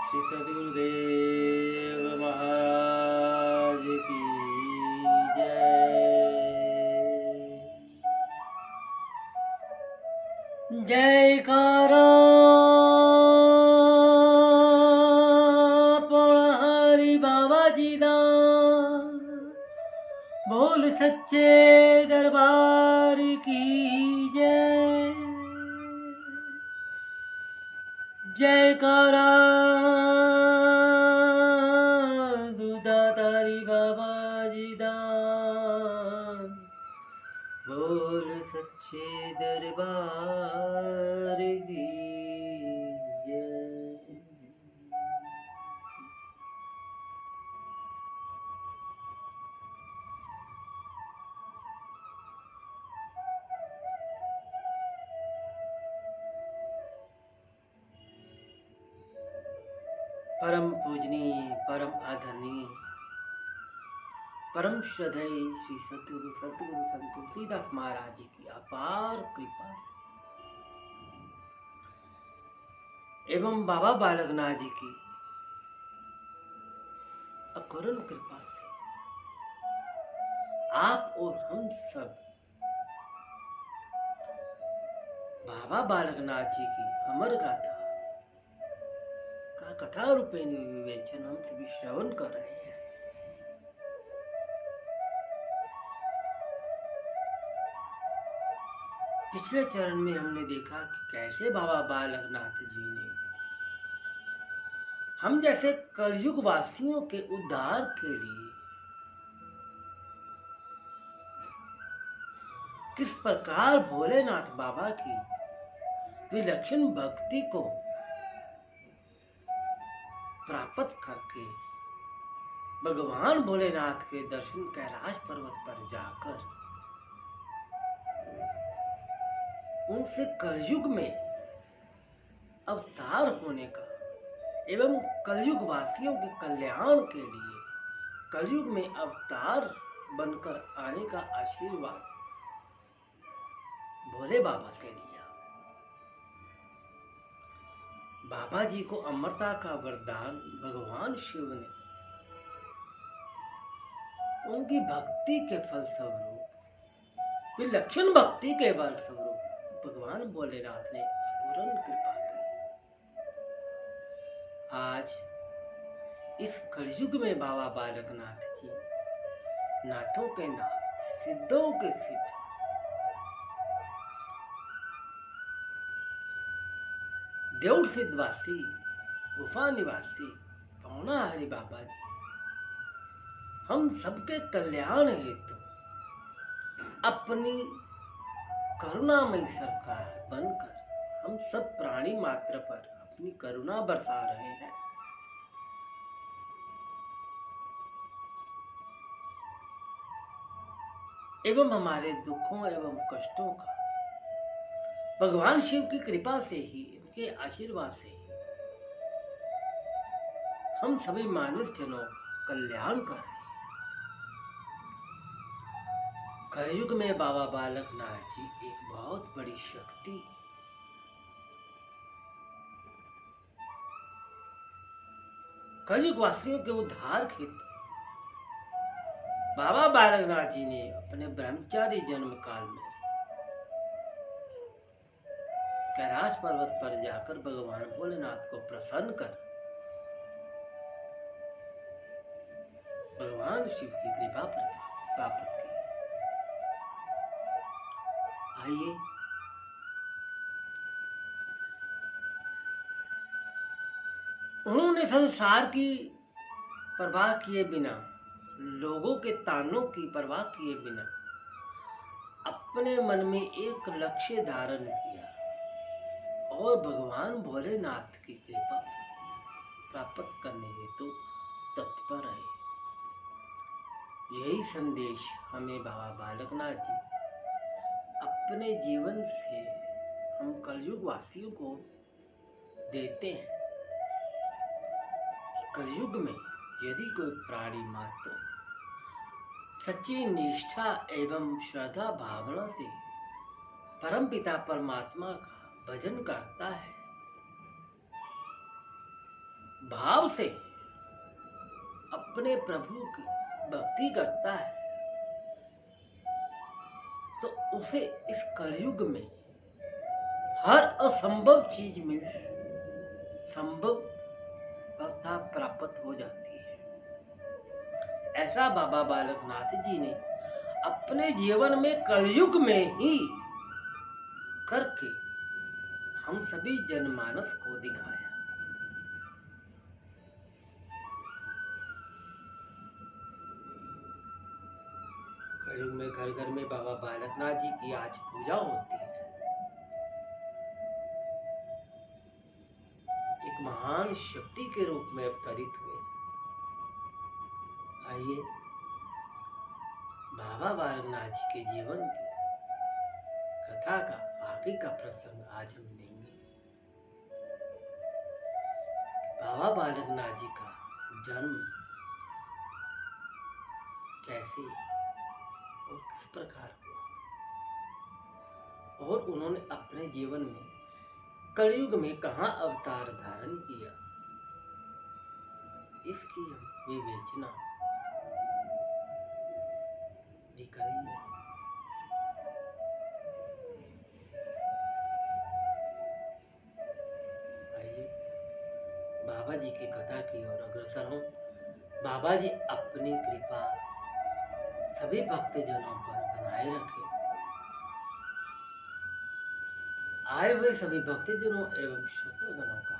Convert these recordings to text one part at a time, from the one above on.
श्री सद्गुरुदेव महाराज की जय। जयकारा हरि बाबा जी दा, बोल सच्चे दरबार की जय। जयकारा दूधाधारी बाबा जी दा, बोल सच्चे दरबार की जय। परम पूजनीय, परम आदरणीय, परम श्रद्धेय श्री सतगुरु संत तुलसीदास महाराज जी की अपार कृपा से एवं बाबा बालकनाथ जी की अकरुण कृपा से आप और हम सब बाबा बालकनाथ जी की अमर गाथा का कथा रूपेण विवेचन हम सभी श्रवण कर रहे हैं। पिछले चरण में हमने देखा कि कैसे बाबा बालकनाथ जी ने हम जैसे कलयुग वासियों के उद्धार के लिए किस प्रकार भोलेनाथ बाबा की विलक्षण भक्ति को प्राप्त करके भगवान भोलेनाथ के दर्शन कैलाश पर्वत पर जाकर उनसे कलयुग में अवतार होने का एवं कलयुग वासियों के कल्याण के लिए कलयुग में अवतार बनकर आने का आशीर्वाद भोले बाबा से लिया। बाबा जी को अमरता का वरदान भगवान शिव ने उनकी भक्ति के फलस्वरूप, विलक्षण भक्ति के फलस्वरूप भगवान भोलेनाथ ने अपूर्ण कृपा की। आज इस कलयुग में बाबा बालकनाथ जी नाथों के नाथ, सिद्धों के सिद्ध, देउड़ सिद्धवासी, गुफा निवासी पौना हरि बाबा जी हम सबके कल्याण हेतु अपनी करुणामयी सरकार बनकर हम सब प्राणी मात्र पर अपनी करुणा बरसा रहे हैं। एवं हमारे दुखों एवं कष्टों का भगवान शिव की कृपा से ही, उनके आशीर्वाद से ही हम सभी मानव जनों का कल्याण कर रहे हैं। कलयुग में बाबा बालकनाथ जी एक बहुत बड़ी शक्ति कलयुग वासियों के उद्धार हेतु बाबा बालकनाथ जी ने अपने ब्रह्मचारी जन्म काल में कैलाश पर्वत पर जाकर भगवान भोलेनाथ को प्रसन्न कर भगवान शिव की कृपा प्राप्त की। आइए उन्होंने संसार की परवाह किए बिना, लोगों के तानों की परवाह किए बिना अपने मन में एक लक्ष्य धारण किया और भगवान भोलेनाथ की कृपा प्राप्त करने हेतु तत्पर रहे। यही संदेश हमें बाबा बालकनाथ जी अपने जीवन से हम कलयुग वासियों को देते हैं। कलयुग में यदि कोई प्राणी मात्र सच्ची निष्ठा एवं श्रद्धा भावना से परमपिता परमात्मा का भजन करता है, भाव से अपने प्रभु की भक्ति करता है, तो उसे इस कलयुग में हर असंभव चीज में संभवता प्राप्त हो जाती है। ऐसा बाबा बालकनाथ जी ने अपने जीवन में कलयुग में ही करके हम सभी जनमानस को दिखाया। कलयुग में घर घर में बाबा बालकनाथ जी की आज पूजा होती है। एक महान शक्ति के रूप में अवतरित हुए। आइए बाबा बालकनाथ जी के जीवन की कथा का आगे का प्रसंग आज हम लेंगे। बाबा बालकनाथ जी का जन्म कैसे और किस प्रकार हुआ और उन्होंने अपने जीवन में कलयुग में कहां अवतार धारण किया, इसकी हम विवेचना भी करेंगे। आइए बाबा जी की कथा की ओर अग्रसर हों। बाबा जी अपनी कृपा सभी भक्तजनों पर बनाए रखें। आए हुए सभी भक्तजनों एवं श्रोतागणों का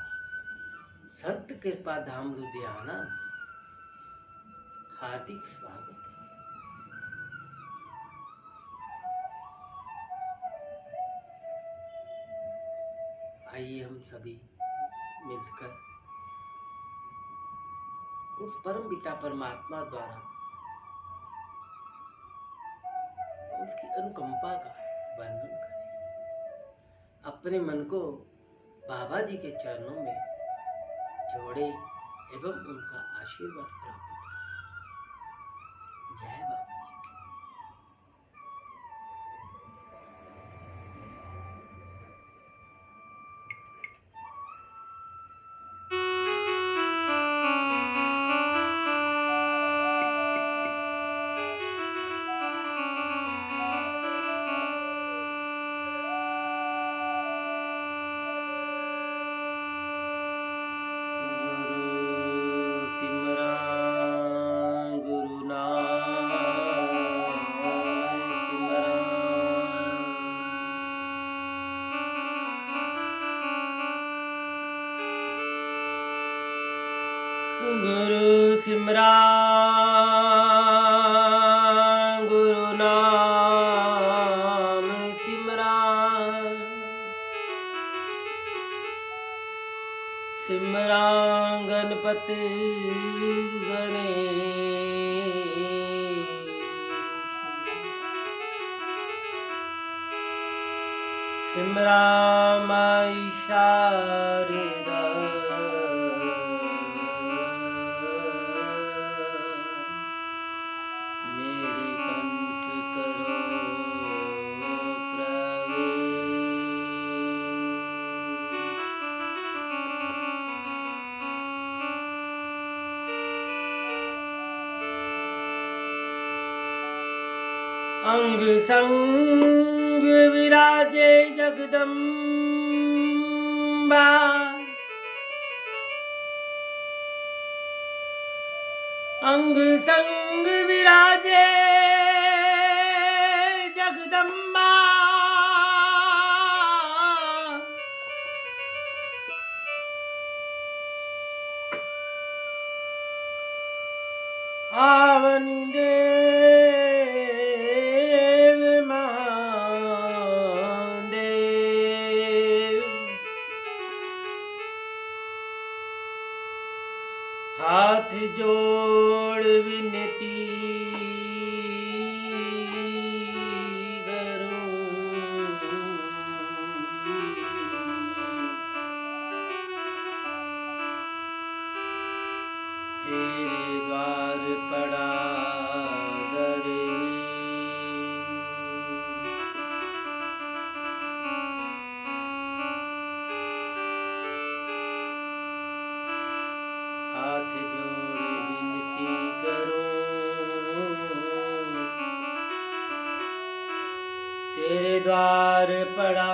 संत कृपा धाम लुधियाना में हार्दिक स्वागत है। आइए हम सभी मिलकर उस परम पिता परमात्मा द्वारा उसकी अनुकंपा का वर्णन करें। अपने मन को बाबा जी के चरणों में जोड़े एवं उनका आशीर्वाद प्राप्त करें। जय बाबा जी की। गुरु सिमरन गुरु नाम सिमरन, सिमरन गणपति गणेश, सिमरन माई शारदा, मेरे कंठ करो प्रवेश। अंग संग विराजे जगदम्बा, अंग संग विराजे जगदम्बा, आवन देव महादेव, हाथ जोड़ विनती तेरे द्वार पड़ा दरवेश, हाथ जोड़े विनती करूं, तेरे द्वार पड़ा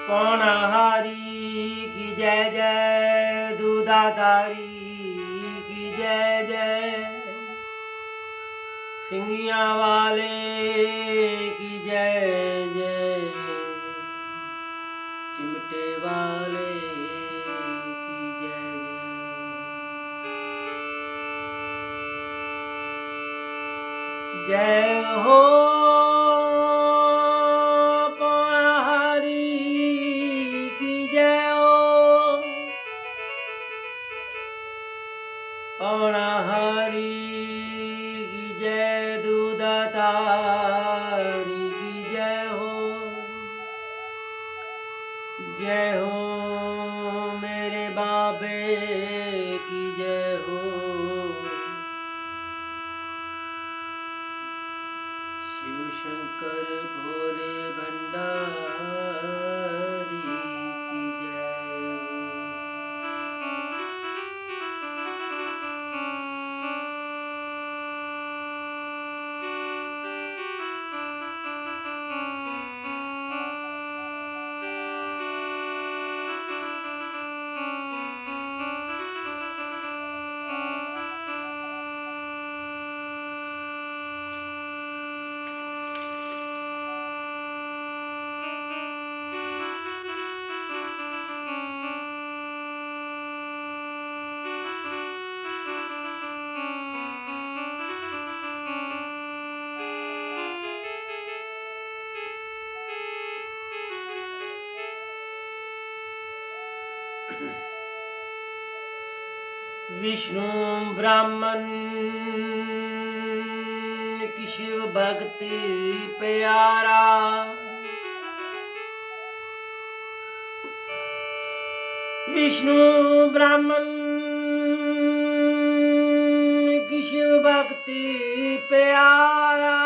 पौनाहारी की जय जय, दूधाधारी की जय जय, सिंगिया वाले की जय जय, चिमटे वाले की जय जय। जय हो पौनाहारी की जय, दूधाधारी की जय हो, जय हो मेरे बाबे की जय हो, शिव शंकर भोले भंडारी की जय हो। विष्णु ब्राह्मण की शिव भक्ति प्यारा, विष्णु ब्राह्मण की शिव भक्ति प्यारा,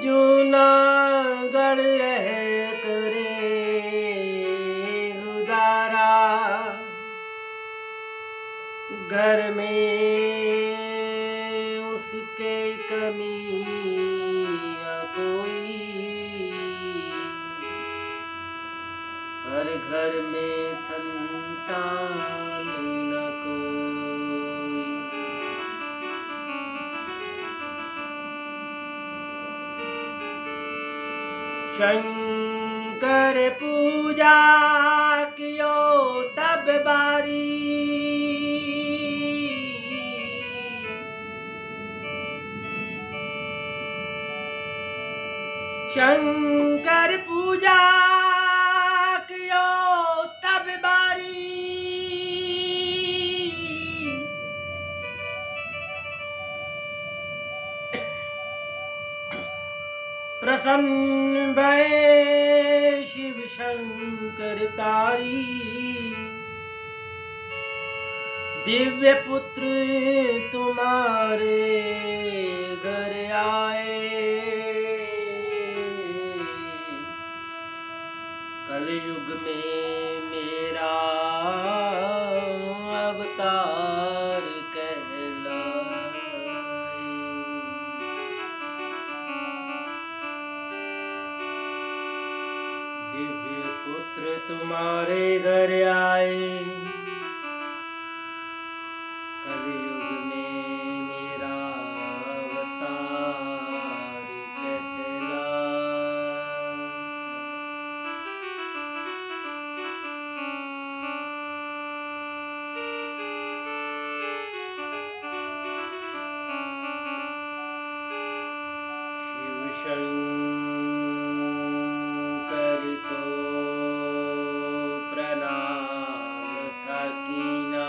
जूनागढ़ रह करे गुजारा, घर में उसके कमी न कोई, पर घर में संतान न कोई। शंकर पूजा कियो तब बारी, शंकर पूजा कियो तब बारी, प्रसन्न भये शिव शंकर तारी, दिव्य पुत्र तुम्हारे घर आए, कलयुग में मेरा अवतार कहलाए। दिव्य पुत्र तुम्हारे घर आए, कलयुग में मेरा अवतार कहलाए। शिव शंकर को प्रणाम था कीना,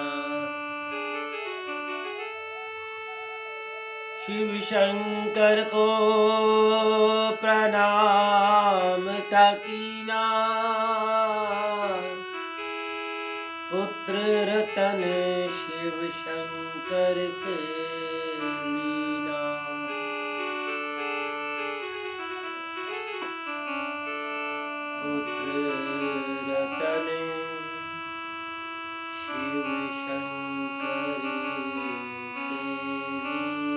शिव शंकर को प्रणाम था कीना, पुत्र रतन शिव शंकर से लीना, पुत्र रतन शिव शंकर से लीना।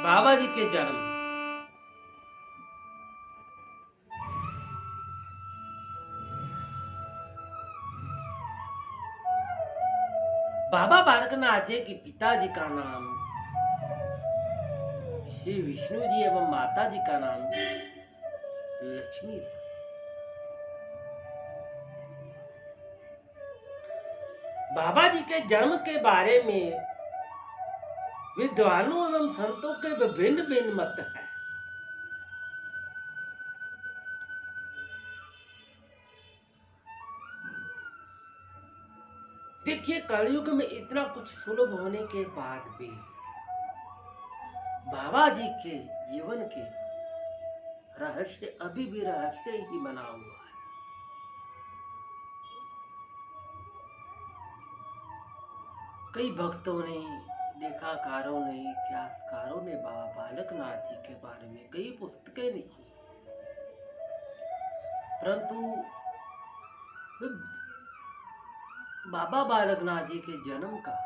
बाबा जी के जन्म। बाबा बालकनाथ जी के पिताजी का नाम श्री विष्णु जी एवं माता जी का नाम लक्ष्मी था। बाबा जी के जन्म के बारे में विद्वानों एवं संतों के विभिन्न भिन्न मत हैं। देखिए, कलयुग में इतना कुछ सुलभ होने के बाद भी बाबा जी के जीवन के रहस्य अभी भी रहस्य ही बना हुआ है। कई भक्तों ने, लेखाकारों ने, इतिहासकारों ने बाबा बालकनाथ जी के बारे में कई पुस्तकें लिखी, परंतु बाबा बालकनाथ जी के जन्म का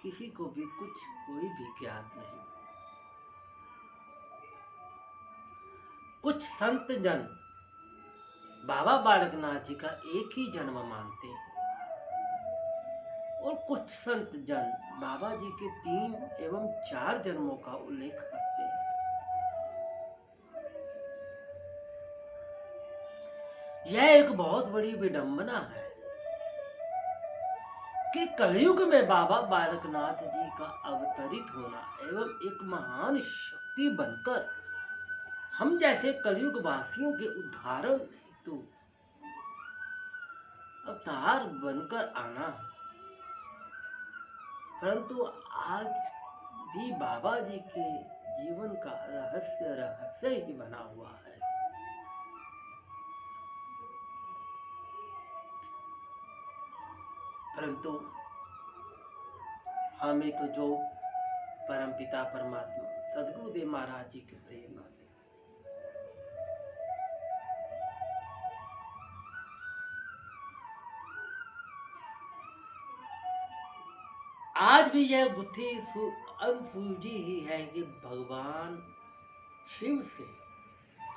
किसी को भी कोई भी ज्ञात नहीं। कुछ संत जन बाबा बालकनाथ जी का एक ही जन्म मानते हैं और कुछ संत जन बाबा जी के 3 एवं 4 जन्मों का उल्लेख करते हैं। यह एक बहुत बड़ी विडंबना है कि कलयुग में बाबा बालकनाथ जी का अवतरित होना एवं एक महान शक्ति बनकर हम जैसे कलयुग वासियों के उद्धारण हेतु अवतार बनकर आना, परंतु आज भी बाबा जी के जीवन का रहस्य ही बना हुआ है। परंतु हमें तो जो परमपिता परमात्मा सदगुरुदेव महाराज जी के प्रेरणा से आज भी यह गुत्थी अनसुलझी ही है कि भगवान शिव से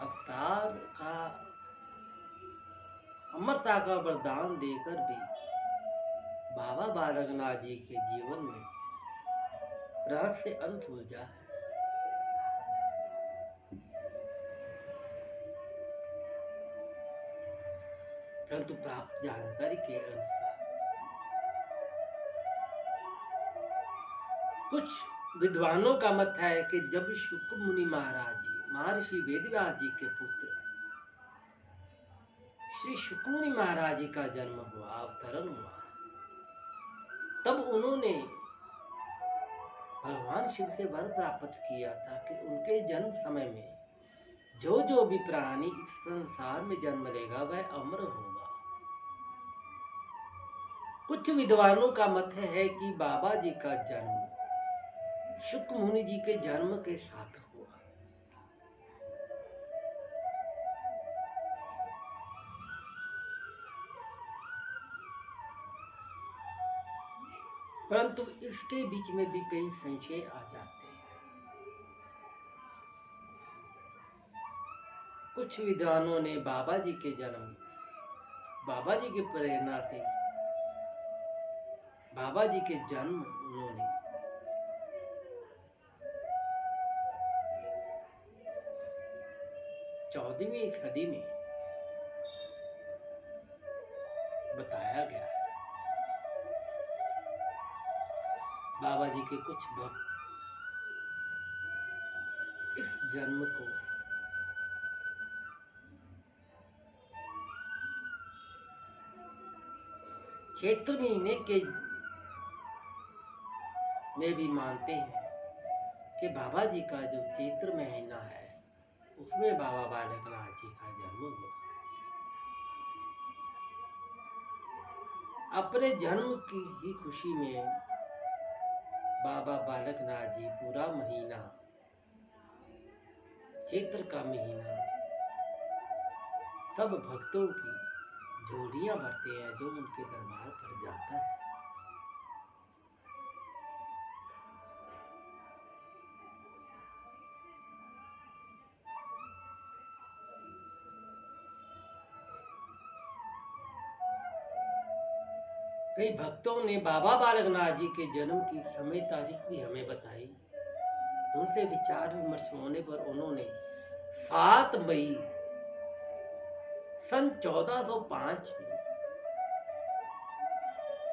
अवतार का अमरता का वरदान देकर भी बाबा बालकनाथ जी के जीवन में रहस्य अनसुलझा है। परंतु प्राप्त जानकारी के अनुसार कुछ विद्वानों का मत है कि जब शुक मुनि महाराज जी महर्षि वेदव्यास जी के पुत्र श्री शुक मुनि महाराज जी का जन्म हुआ, अवतरण हुआ, तब उन्होंने भगवान शिव से वर प्राप्त किया था कि उनके जन्म समय में जो जो भी प्राणी इस संसार में जन्म लेगा वह अमर होगा। कुछ विद्वानों का मत है कि बाबा जी का जन्म शुक मुनि जी के जन्म के साथ हुआ। परंतु इसके बीच में भी कई संशय आ जाते हैं। कुछ विद्वानों ने बाबा जी के जन्म, बाबा जी की प्रेरणा से बाबा जी के जन्म उन्होंने 14वीं सदी में बताया गया है। बाबा जी के कुछ भक्त इस जन्म को चैत्र महीने के में भी मानते हैं कि बाबा जी का जो चैत्र महीना है उसमें बाबा बालकनाथ जी का जन्म हुआ। अपने जन्म की ही खुशी में बाबा बालकनाथ जी पूरा महीना, चैत्र का महीना, सब भक्तों की झोलियां भरते हैं जो उनके दरबार पर जाता है। कई भक्तों ने बाबा बालकनाथ जी के जन्म की समय तारीख भी हमें बताई। उनसे विचार विमर्श होने पर उन्होंने 7 मई सन 1405 में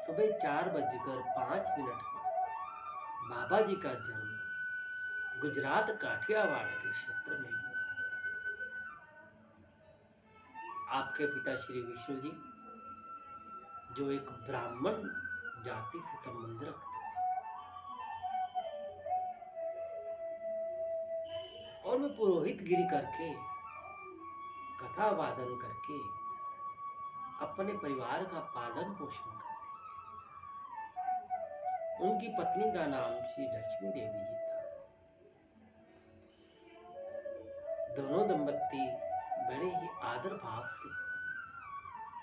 सुबह 4:05 पर बाबा जी का जन्म गुजरात काठियावाड़ के क्षेत्र में हुआ। आपके पिता श्री विष्णु जी जो एक ब्राह्मण जाति से संबंध रखते थे और वे पुरोहित गिरी करके कथा वादन करके अपने परिवार का पालन पोषण करते थे। उनकी पत्नी का नाम श्री लक्ष्मी देवी जी था। दोनों दंपति बड़े ही आदर भाव से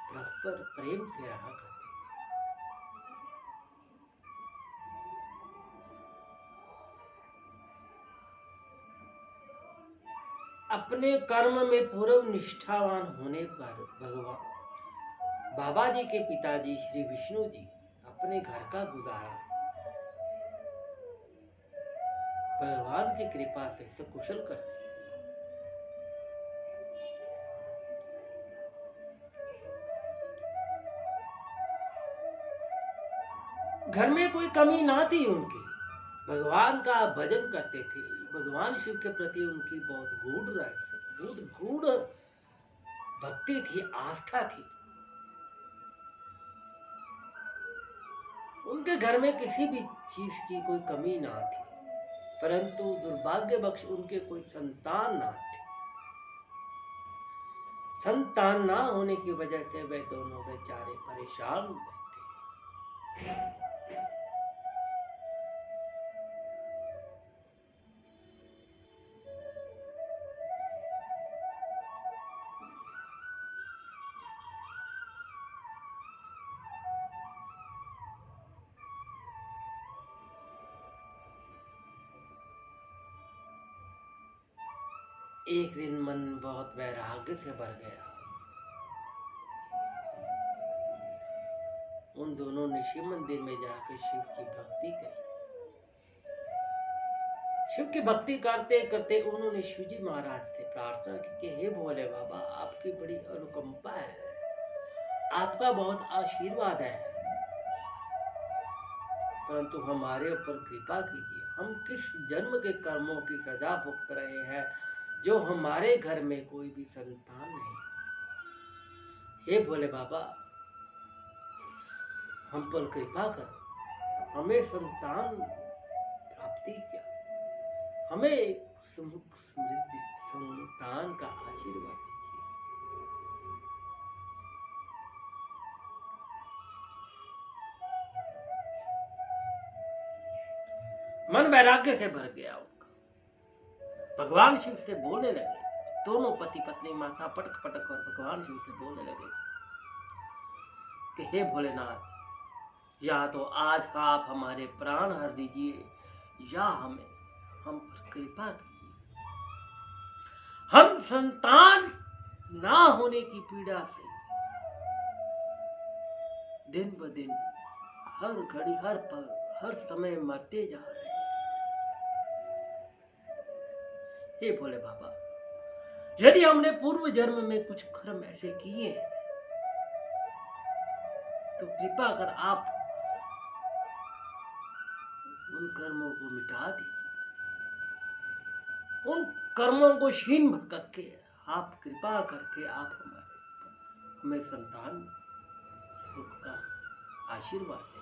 परस्पर प्रेम से रहा करते थे। अपने कर्म में पूर्ण निष्ठावान होने पर भगवान बाबा जी के पिताजी श्री विष्णु जी अपने घर का गुजारा भगवान की कृपा से सकुशल करते थे। घर में कोई कमी ना थी उनकी। भगवान का भजन करते थे। भगवान शिव के प्रति उनकी बहुत गूढ़ भक्ति थी, आस्था थी। उनके घर में किसी भी चीज की कोई कमी ना थी, परंतु दुर्भाग्यवश उनके कोई संतान ना थे। संतान ना होने की वजह से वे दोनों बेचारे परेशान रहते। एक दिन मन बहुत वैराग्य से भर गया। उन दोनों ने शिव मंदिर में जाकर शिव की भक्ति की। शिव की भक्ति करते करते उन्होंने शिवजी महाराज से प्रार्थना की कि हे भोले बाबा, आपकी बड़ी अनुकंपा है, आपका बहुत आशीर्वाद है, परंतु हमारे ऊपर कृपा कीजिए। हम किस जन्म के कर्मों की सजा भुगत रहे हैं जो हमारे घर में कोई भी संतान नहीं। हे भोले बाबा, हम पर कृपा करो, हमें संतान प्राप्ति क्या, हमें एक सुख समृद्धि संतान का आशीर्वाद दीजिए। मन वैराग्य से भर गया उनका। भगवान शिव से बोलने लगे, दोनों पति पत्नी माथा पटक पटक और भगवान शिव से बोलने लगे कि हे भोलेनाथ, या तो आज आप हमारे प्राण हर लीजिए या हमें हम पर कृपा कीजिए। हम संतान ना होने की पीड़ा से दिन ब दिन हर घड़ी हर पल हर समय मरते जा रहे हैं। हे भोले बाबा, यदि हमने पूर्व जन्म में कुछ कर्म ऐसे किए हैं तो कृपा कर आप उन कर्मों को मिटा दीजिए। उन कर्मों को क्षीण करके आप कृपा करके आप हमें संतान सुख का आशीर्वाद दें।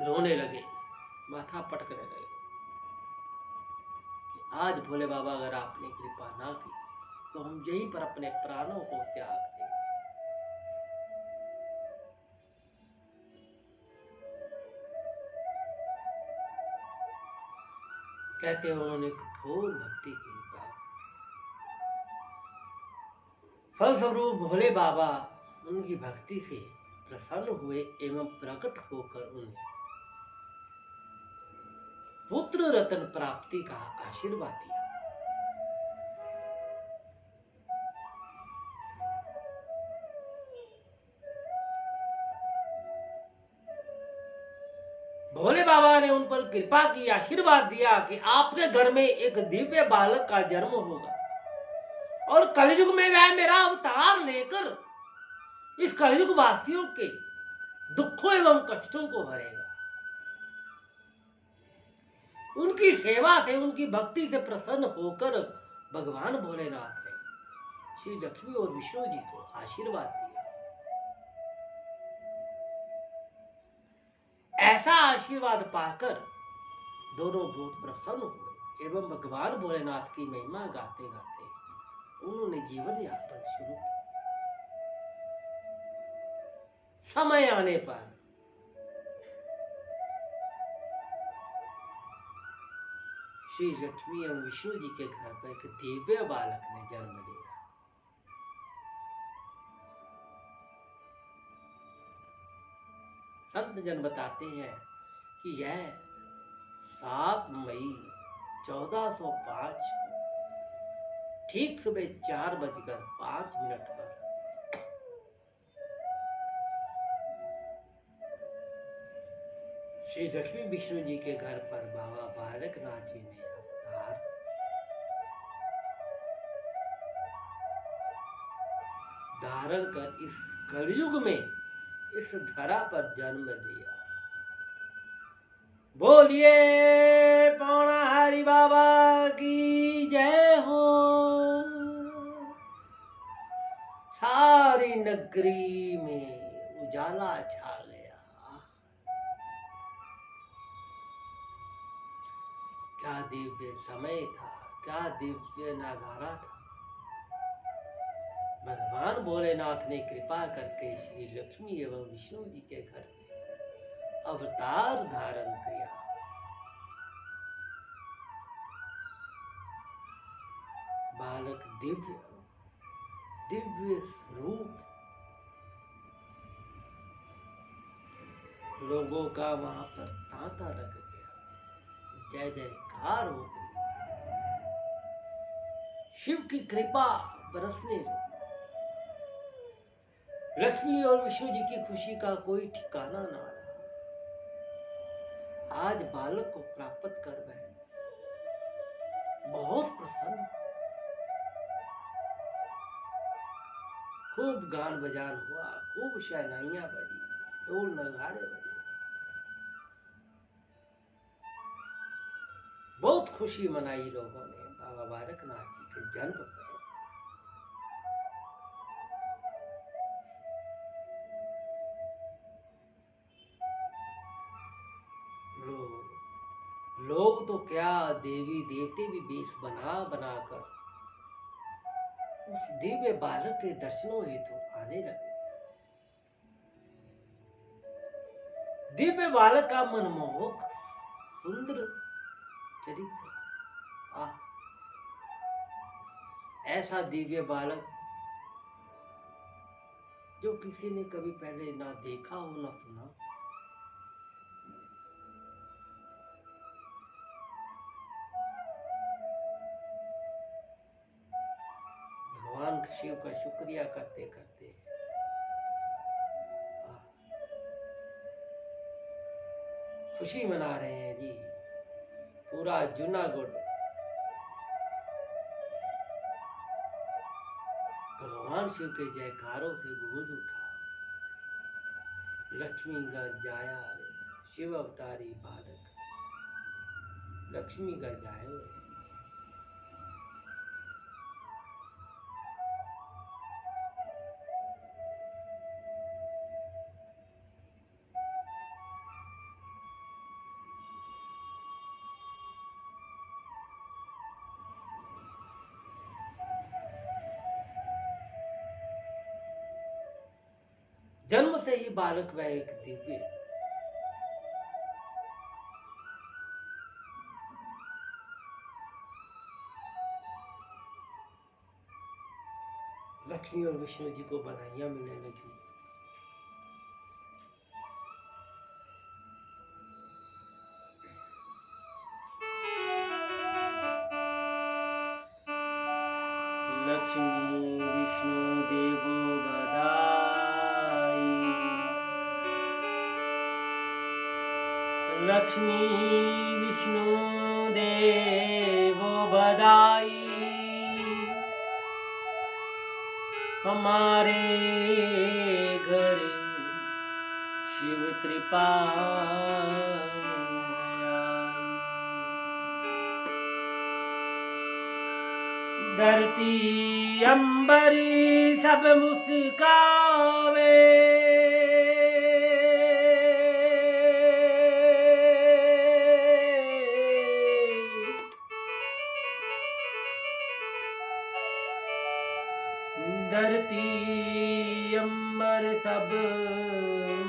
रोने लगे, माथा पटकने लगे कि आज भोले बाबा अगर आपने कृपा ना की तो हम यहीं पर अपने प्राणों को त्याग देंगे। कहते हैं उन्होंने कठोर भक्ति की, फलस्वरूप भोले बाबा उनकी भक्ति से प्रसन्न हुए एवं प्रकट होकर उन्हें पुत्र रत्न प्राप्ति का आशीर्वाद दिया। भोले बाबा ने उन पर कृपा की, आशीर्वाद दिया कि आपके घर में एक दिव्य बालक का जन्म होगा और कलयुग में वह मेरा अवतार लेकर इस कलयुग वासियों के दुखों एवं कष्टों को हरेगा। उनकी सेवा से, उनकी भक्ति से प्रसन्न होकर भगवान भोलेनाथ ने श्री लक्ष्मी और विष्णु जी को आशीर्वाद दिया। ऐसा आशीर्वाद पाकर दोनों बहुत प्रसन्न हुए एवं भगवान भोलेनाथ की महिमा गाते गाते उन्होंने जीवन यापन शुरू किया। समय आने पर श्री लक्ष्मी एवं विष्णु जी के घर पर एक दिव्य बालक ने जन्म लिया। संत जन बताते हैं कि यह 7 मई 1405 को ठीक सुबह 4:05 पर श्री लक्ष्मी विष्णु जी के घर पर बाबा बालकनाथ जी ने अवतार धारण कर इस कलयुग में इस धरा पर जन्म लिया। बोलिए पौना हरि बाबा की जय हो। सारी नगरी में उजाला छा गया। क्या दिव्य समय था, क्या दिव्य नजारा था। भगवान भोलेनाथ ने कृपा करके श्री लक्ष्मी एवं विष्णु जी के घर में अवतार धारण किया। बालक दिव्य दिव्य स्वरूप, लोगों का वहां पर तांता लग गया, जय जयकार हो गई। शिव की कृपा बरसने लगी। लक्ष्मी और विष्णु जी की खुशी का कोई ठिकाना ना रहा। आज बालक को प्राप्त कर वह बहुत प्रसन्न। खूब गान बजान हुआ, खूब शहनाइयां बजी, ढोल नगाड़े बजे, बहुत खुशी मनाई लोगों ने बाबा बालकनाथ जी के जन्म पर। लोग तो क्या, देवी देवते भी वेश बना बनाकर उस दिव्य बालक के दर्शनों हेतु आने लगे। दिव्य बालक का मनमोहक सुंदर चरित्र, ऐसा दिव्य बालक जो किसी ने कभी पहले ना देखा हो ना सुना। भगवान शिव का शुक्रिया करते करते खुशी मना रहे हैं जी। पूरा जूनागढ़ भगवान शिव के जयकारों से गूंज उठा। लक्ष्मी का जाया रे, शिव अवतारी बालक, लक्ष्मी का जायो रे। जन्म से ही बालक वह एक दिव्य, लक्ष्मी और विष्णु जी को बधाइयां मिलने लगी। लक्ष्मी विष्णु देवो बधाई, लक्ष्मी विष्णु देवो बधाई, हमारे घर शिव कृपा आई। धरती अंबरी सब मुस्कावे, धरती अंबर सब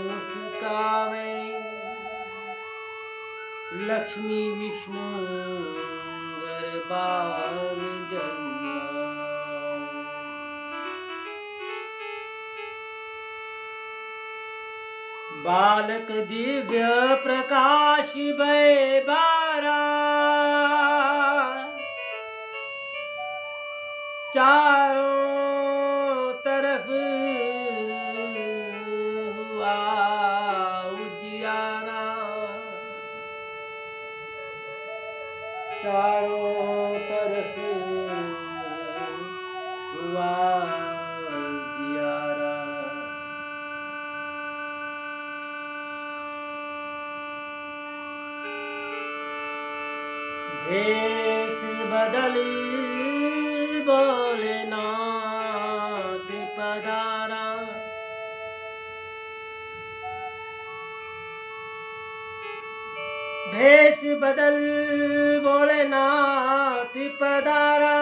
मुस्कावे, लक्ष्मी विष्णु गरबान जन्मा। बालक दिव्य प्रकाश भय बारा, चारों तरफ हुआ उजियारा, चारों तरफ हुआ उजियारा। भेष बदली भोलेनाथ पधारा, भेष बदल भोलेनाथ पधारा,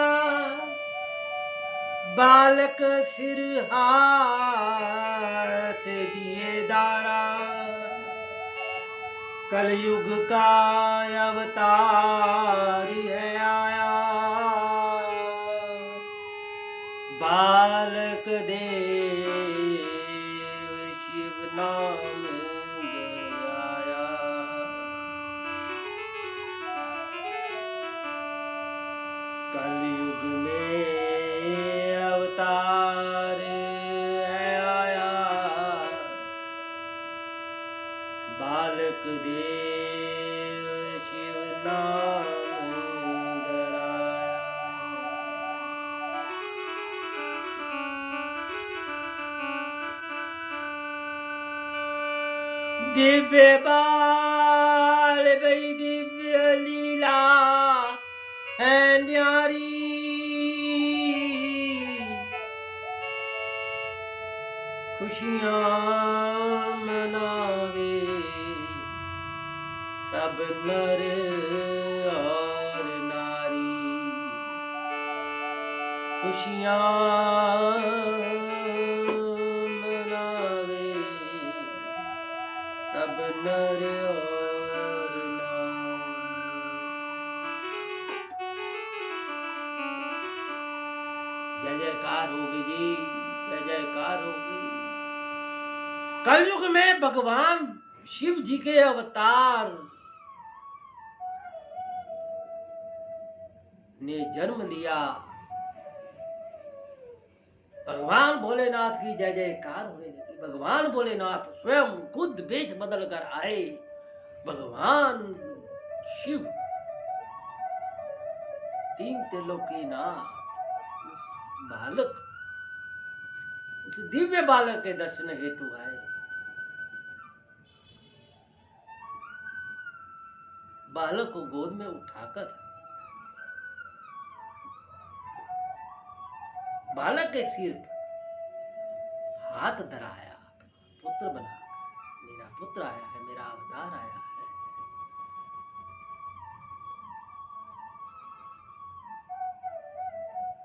बालक सिर हाथ दिए दारा, कलयुग का अवतार है आया, बालक देव शिव नाम जगाया। कलयुग में अवतार है आया, बालक देव शिव नाम धराया। दिव्य बाल भई दिव्य लीला है न्यारी, खुशियां मनावे सब नर और नारी, खुशियां मनावे सब नर और नारी। जय जयकार होगी जी, जय जयकार होगी। कलयुग में भगवान शिव जी के अवतार ने जन्म लिया। भगवान भोलेनाथ की जय जयकार होने लगी। भगवान भोलेनाथ स्वयं खुद वेश बदल कर आए। भगवान शिव तीन त्रिलोकीनाथ उस बालक, उस दिव्य बालक के दर्शन हेतु आए। बालक को गोद में उठाकर बालक के सिर पर हाथ धराया, पुत्र बना, मेरा पुत्र आया है, मेरा अवतार आया है।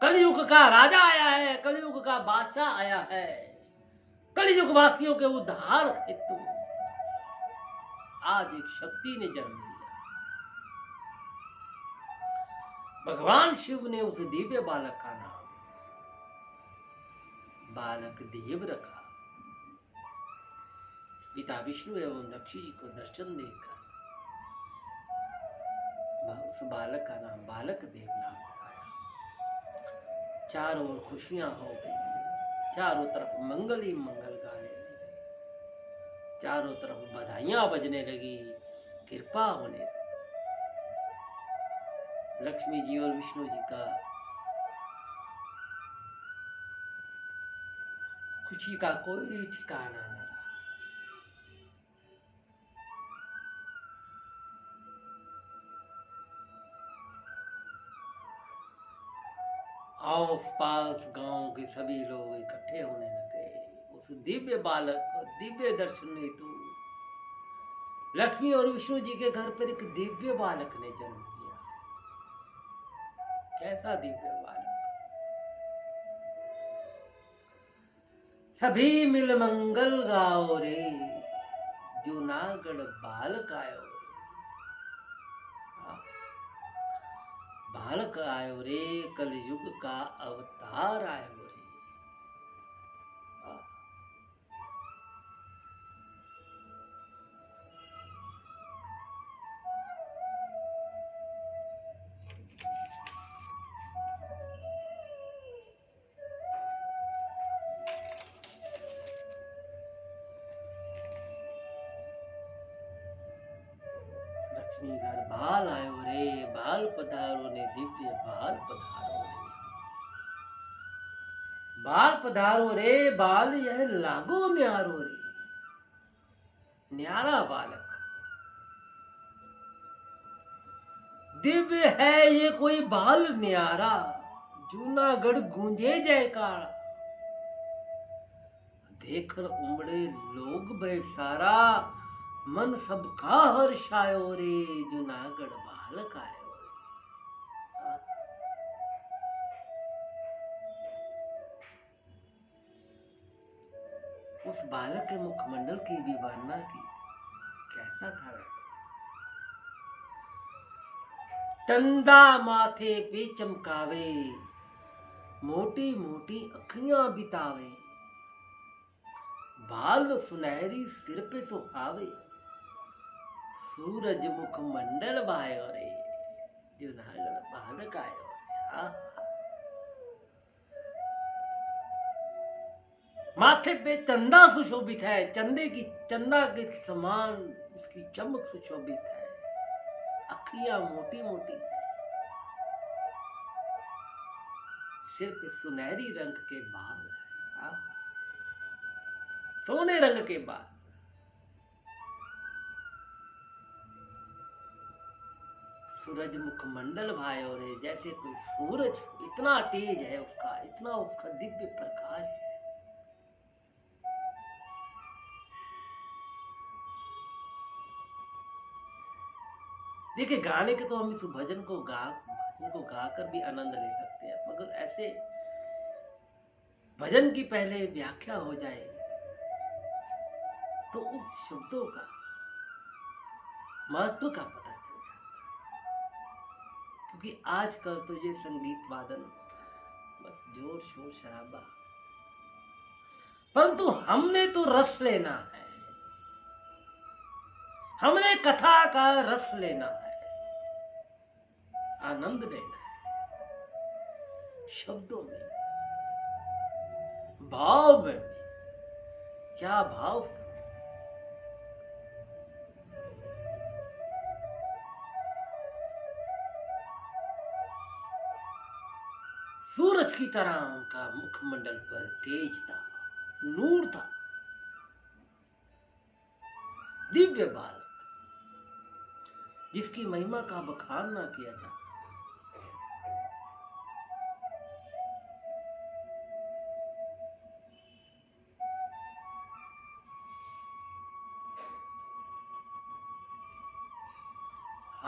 कलयुग का राजा आया है, कलयुग का बादशाह आया है, कलयुग वासियों के उद्धार हेतु आज एक शक्ति ने जन्म लिया। भगवान शिव ने उस दिव्य बालक का नाम बालक देव रखा। पिता विष्णु एवं लक्ष्मी जी को दर्शन देकर उस बालक का नाम बालक देव नाम कराया। चारों ओर खुशियां हो गई, चारों तरफ मंगल ही मंगल गाने लगे, चारों तरफ बधाइयां बजने लगी, कृपा होने लगी। लक्ष्मी जी और विष्णु जी का खुशी का कोई ठिकाना न रहा। आस पास गांव के सभी लोग इकट्ठे होने लगे उस दिव्य बालक को दिव्य दर्शन हेतु। लक्ष्मी और विष्णु जी के घर पर एक दिव्य बालक ने जन्म लिया। कैसा दिव्य बालक! सभी मिल मंगल गाओ रे, जूनागढ़ बालक आयो रे। बालक आयो रे, कलयुग का अवतार आयो रे। लक्ष्मी घर बाल आयो रे, बाल पधारो ने दिव्य बाल पधारो रे। बाल पधारो रे, बाल यह लागो न्यारो रे। न्यारा बालक, दिव्य है ये कोई बाल न्यारा, जूनागढ़ गूंजे जयकारा। देखकर उमड़े लोग बेसारा, मन सबका हर्षायो रे, जूनागढ़ बालक आयो रे। उस बालक के मुखमंडल की विवरणा की, कैसा था? चंदा माथे पे चमकावे, मोटी मोटी अखियां बितावे, बाल सुनहरी सिर पे सुहावे, सूरज मुख मंडल बायो रे, जूनागढ़ बालक आयो रे। माथे पे चंदा सुशोभित है, चंदा के समान उसकी चमक सुशोभित है, अखियां मोटी मोटी है, सिर पे सुनहरी रंग के बाल है, सोने रंग के बाल। सूरज मुखमंडल भायो रे, जैसे कोई सूरज, इतना तेज है उसका, इतना उसका दिव्य प्रकाश है। देखिए, गाने के तो हम इस भजन को गाकर भी आनंद ले सकते हैं, मगर ऐसे भजन की पहले व्याख्या हो जाए तो उस शब्दों का महत्व का पता चल जाता है। क्योंकि आजकल तो ये संगीत वादन बस जोर शोर शराबा, परंतु हमने तो रस लेना है, हमने कथा का रस लेना है, आनंद लेना है शब्दों में, भाव में। क्या भाव था, सूरज की तरह उनका मुखमंडल पर तेज था, नूर था, दिव्य बालक जिसकी महिमा का बखान ना किया जा सकता।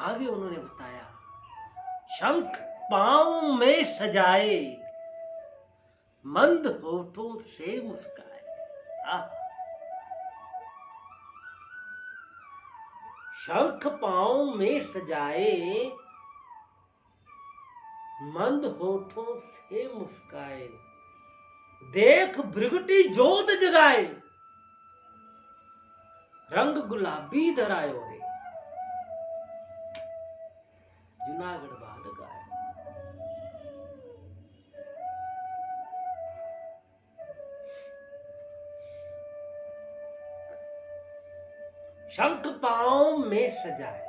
आगे उन्होंने बताया, शंख पांव में सजाए, मंद होठों से मुस्काए। शंख पांव में सजाए, मंद होठों से मुस्काए, देख भृगुटी जोत जगाए, रंग गुलाबी धरायो रे। जूनागढ़ बालक आए। शंख पांव में सजाए,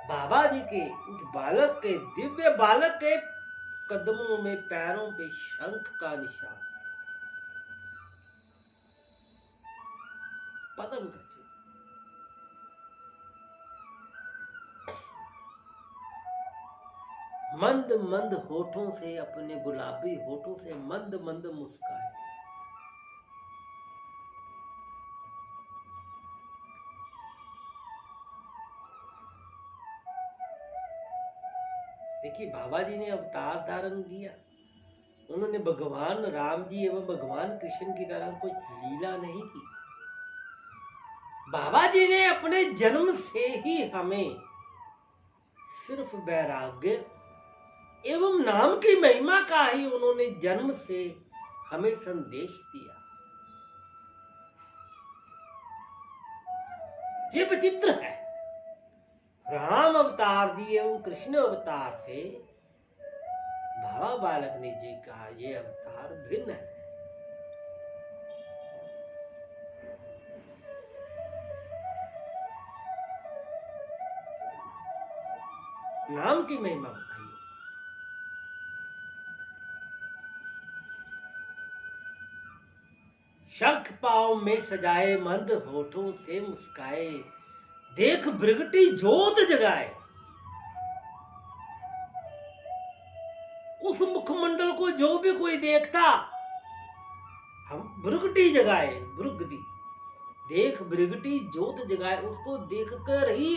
बाबा जी के उस बालक के, दिव्य बालक के कदमों में, पैरों पे शंख का निशान, पद्म का चिन्ह। मंद मंद होठों से, अपने गुलाबी होठों से मंद मंद मुस्काए। देखिए, बाबा जी ने अवतार धारण किया, उन्होंने भगवान राम जी एवं भगवान कृष्ण की तरह कुछ लीला नहीं की। बाबा जी ने अपने जन्म से ही हमें सिर्फ वैराग्य एवं नाम की महिमा का ही उन्होंने जन्म से हमें संदेश दिया। ये विचित्र है, राम अवतार जी एवं कृष्ण अवतार से बाबा बालक ने जी का ये अवतार भिन्न है। नाम की महिमा बताइए। शंख पांव में सजाए, मंद होठों से मुस्काए, देख भृगुटी जोत जगाए। उस मुखमंडल को जो भी कोई देखता, हम भृगुटी जगाए, भृगुटी देख भृगुटी जोत जगाए, उसको देखकर ही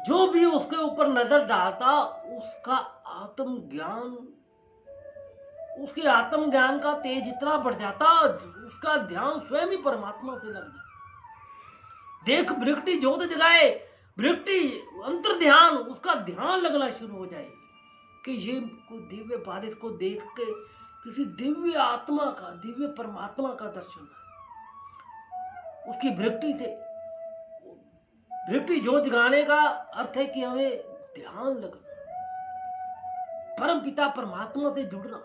जो भी उसके ऊपर नजर डालता, उसका आत्मज्ञान, उसके आत्मज्ञान का तेज इतना बढ़ जाता, उसका ध्यान स्वयं ही परमात्मा से लग जाता। देख भृगुटी जोत जगाए, भृगुटी अंतर ध्यान, उसका ध्यान लगना शुरू हो जाए कि ये कोई दिव्य बारिश को देख के किसी दिव्य आत्मा का, दिव्य परमात्मा का दर्शन है। उसकी भृगुटी से, भृगुटी जोत जगाने का अर्थ है कि हमें ध्यान लगना, परम पिता परमात्मा से जुड़ना।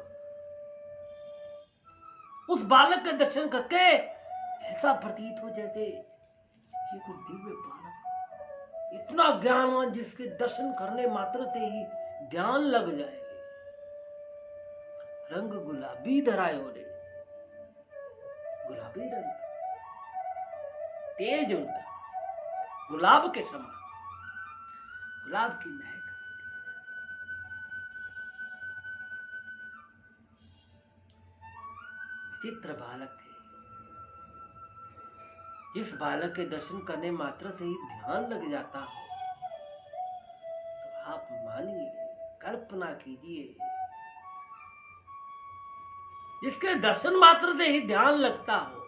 उस बालक के दर्शन करके ऐसा प्रतीत हो जैसे ये कोई दिव्य बालक, इतना ज्ञानवान, जिसके दर्शन करने मात्र से ही ध्यान लग जाए। रंग गुलाबी धरायो रे, गुलाबी रंग, तेज उनका, गुलाब के समान, गुलाब की महक। विचित्र बालक थे, जिस बालक के दर्शन करने मात्र से ही ध्यान लग जाता हो, तो आप मानिए, कल्पना कीजिए, जिसके दर्शन मात्र से ही ध्यान लगता हो,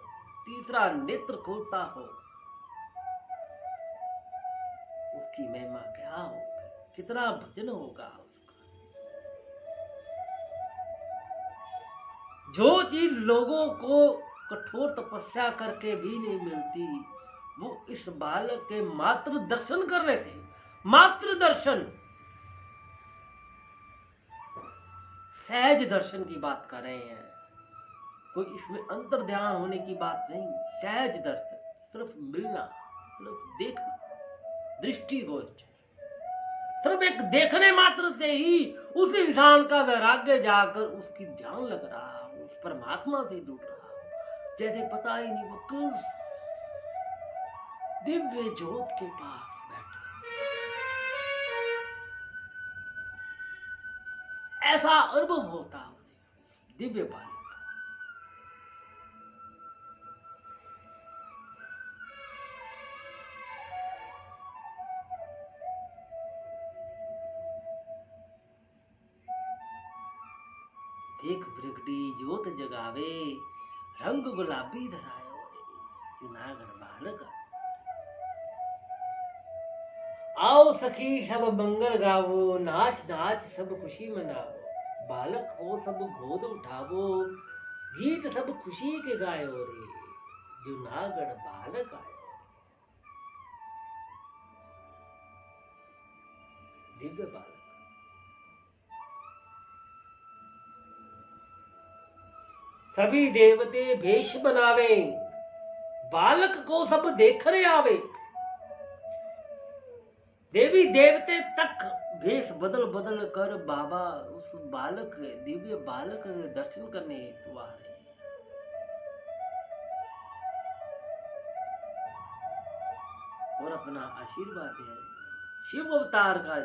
तीसरा नेत्र खुलता हो, उसकी महिमा क्या होगी, कितना भजन होगा उसका। जो चीज लोगों को कठोर तपस्या करके भी नहीं मिलती, वो इस बालक के मात्र दर्शन करने से, मात्र दर्शन, सहज दर्शन की बात कर रहे हैं, कोई इसमें अंतर ध्यान होने की बात नहीं। सहज दर्शन, सिर्फ मिलना, सिर्फ देखना, दृष्टिगोचर, सिर्फ एक देखने मात्र से ही उस इंसान का वैराग्य जाकर उसकी ध्यान लग रहा हो, उस परमात्मा से जुड़ रहा हो, जैसे पता ही नहीं वो किस दिव्य ज्योत के पास बैठा। ऐसा अनुभव होता है दिव्य बालक। देख प्रगटी ज्योत जगावे, रंग गुलाबी धरायो रे, जूनागढ़ बालक। आओ सखी सब मंगल गावो, नाच नाच सब खुशी मनावो, बालक हो सब गोद उठावो, गीत सब खुशी के गायो रे, जूनागढ़ बालक आयो। दिव्य बालक। सभी देवते भेष बनावे, बालक को सब देखने आवे। देवी देवते तक भेष बदल बदल कर बाबा उस बालक, दिव्य बालक दर्शन करने हेतु आ रहे हैं। और अपना आशीर्वाद दे रहे हैं। शिव अवतार का,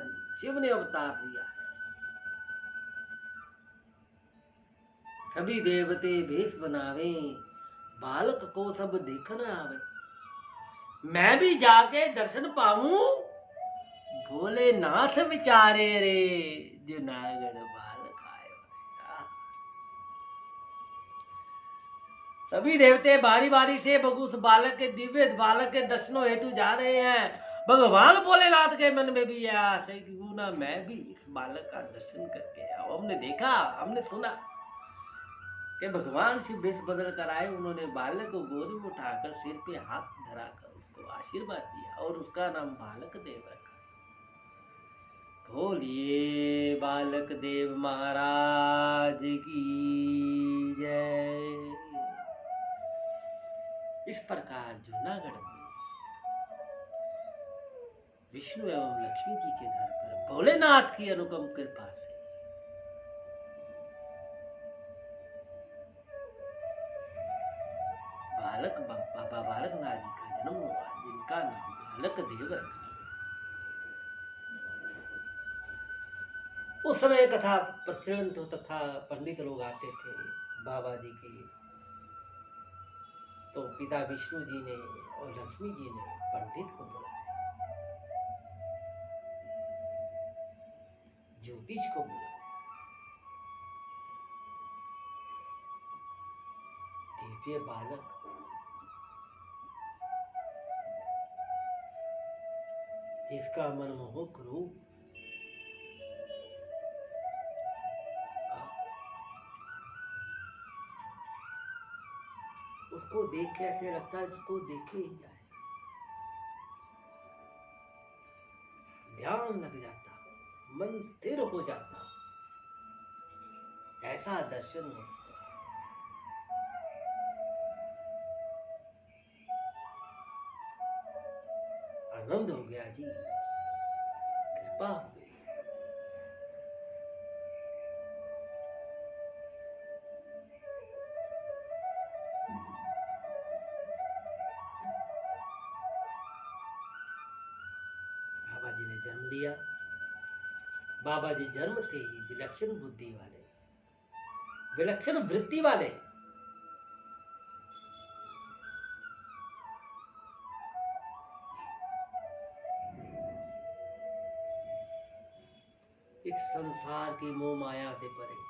शिव ने अवतार लिया है। सभी देवते भेष बनावे, बालक को सब देखना आवे। मैं भी जाके दर्शन पाऊं, भोलेनाथ विचारे रे, जूनागढ़ बालक आयो। सभी देवते बारी बारी से उस बालक के, दिव्य बालक के दर्शनों हेतु जा रहे हैं। भगवान भोलेनाथ के मन में भी यह आस है कि क्यों ना मैं भी इस बालक का दर्शन करके आओ। हमने देखा, हमने सुना कि भगवान शिव भेष बदल कर आए, उन्होंने बालक को गोद में उठाकर सिर पे हाथ धराकर उसको आशीर्वाद दिया और उसका नाम बालक देव रखा। बोलिए बालक देव महाराज की जय। इस प्रकार जूनागढ़ में विष्णु एवं लक्ष्मी जी के घर पर भोलेनाथ की अनुपम कृपा से बालक, बाबा बालकनाथ जी का जन्म हुआ, जिनका नाम बालक देव रखा। उस समय कथा प्रचलित होता था, पंडित लोग आते थे बाबा जी के, तो पिता विष्णु जी ने और लक्ष्मी जी ने पंडित को बुलाया, ज्योतिष को बुलाया। दिव्य बालक, जिसका मनमोहक रूप, उसको देख के ऐसे लगता है जिसको देखे ही जाए, ध्यान लग जाता, मन स्थिर हो जाता, ऐसा दर्शन हो उसका। आनंद हो गया जी, कृपा हो गई। बिटिया, बाबा जी जन्म से ही विलक्षण बुद्धि वाले, विलक्षण वृत्ति वाले, इस संसार की मोह माया से परे,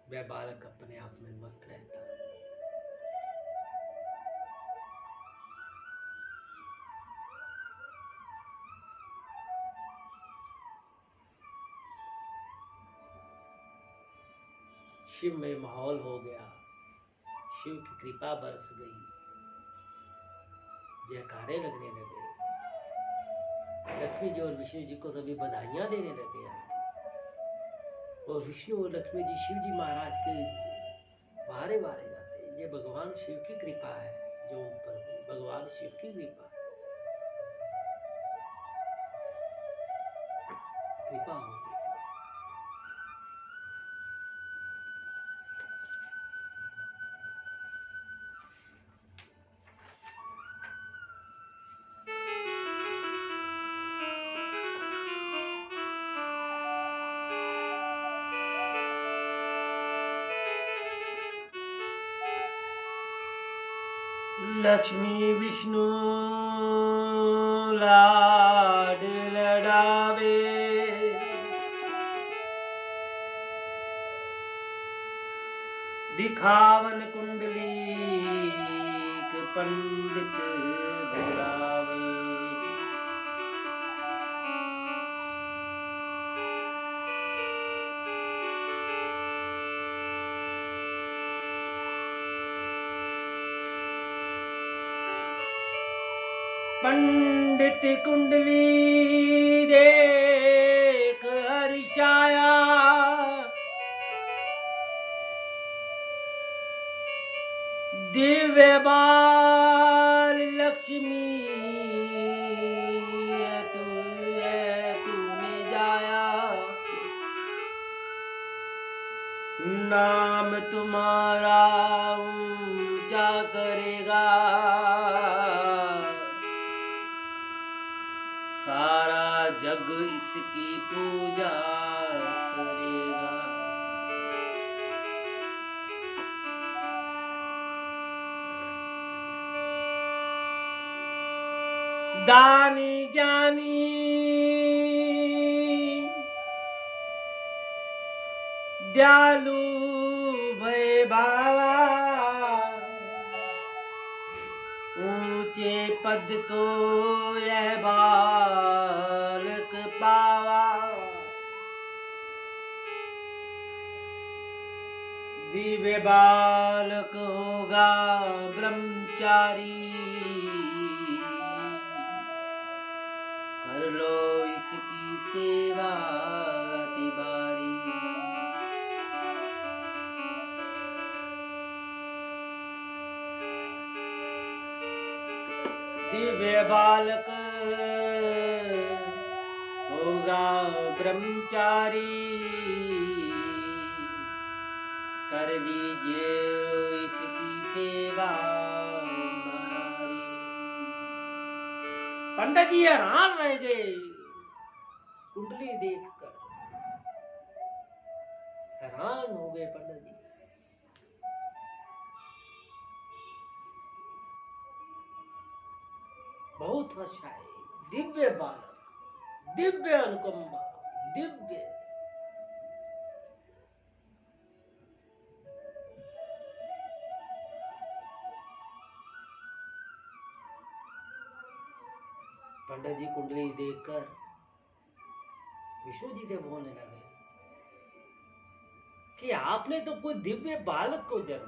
वह बालक अपने आप में मस्त रहता। शिव में माहौल हो गया, शिव की कृपा बरस गई, जयकारे लगने लगे, लक्ष्मी जी और विष्णु जी को सभी बधाइयां देने लगे। और विष्णु और लक्ष्मी जी शिव जी महाराज के बारे बारे जाते। ये भगवान शिव की कृपा है, जो उन पर भगवान शिव की कृपा होगी। लक्ष्मी विष्णु लाड लड़ावे, दिखावन कुंडली पंडित बुलावे। पंडित कुंडली देख हर्षाया, दिव्य बाल लक्ष्मी तूने जाया, नाम तुम्हारा ऊंचा करेगा, सारा जग इसकी पूजा करेगा। दानी ज्ञानी दयालु भय भावा, ऊंचे पद को यह बालक पावा, दिव्य बालक होगा ब्रह्मचारी, कर लो इसकी सेवा अति बारी। दिव्य बालक होगा ब्रह्मचारी, कर लीजिए इसकी सेवा हमारी। पंडित जी हैरान रह गए कुंडली देखकर, हैरान हो गए पंडित जी। बहुत अच्छा है, दिव्य बालक, दिव्य अनुकंपा, दिव्य। पंडित जी कुंडली देखकर विष्णु जी से बोलने लगे कि आपने तो कोई दिव्य बालक को जन्म दिया,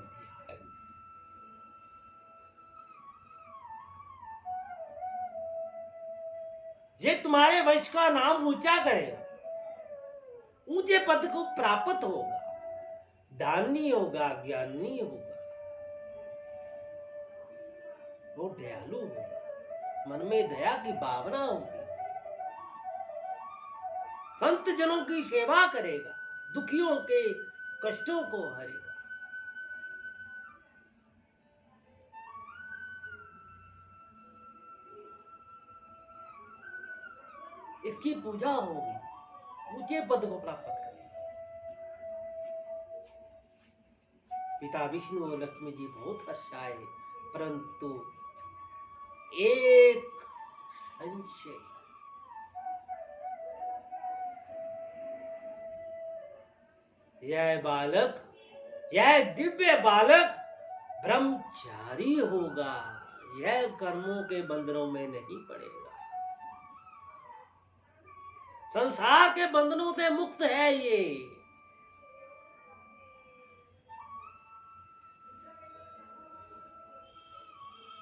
ये तुम्हारे वंश का नाम ऊंचा करेगा, ऊंचे पद को प्राप्त होगा, दानी होगा, ज्ञानी होगा और दयालु होगा, मन में दया की भावना होगी, संत जनों की सेवा करेगा, दुखियों के कष्टों को हरेगा। इसकी पूजा होगी, ऊंचे पद को प्राप्त करेगा। पिता विष्णु और लक्ष्मी जी बहुत हर्षाए, परंतु एक संशय, यह बालक, यह दिव्य बालक ब्रह्मचारी होगा, यह कर्मों के बंधनों में नहीं पड़ेगा, संसार के बंधनों से मुक्त है ये।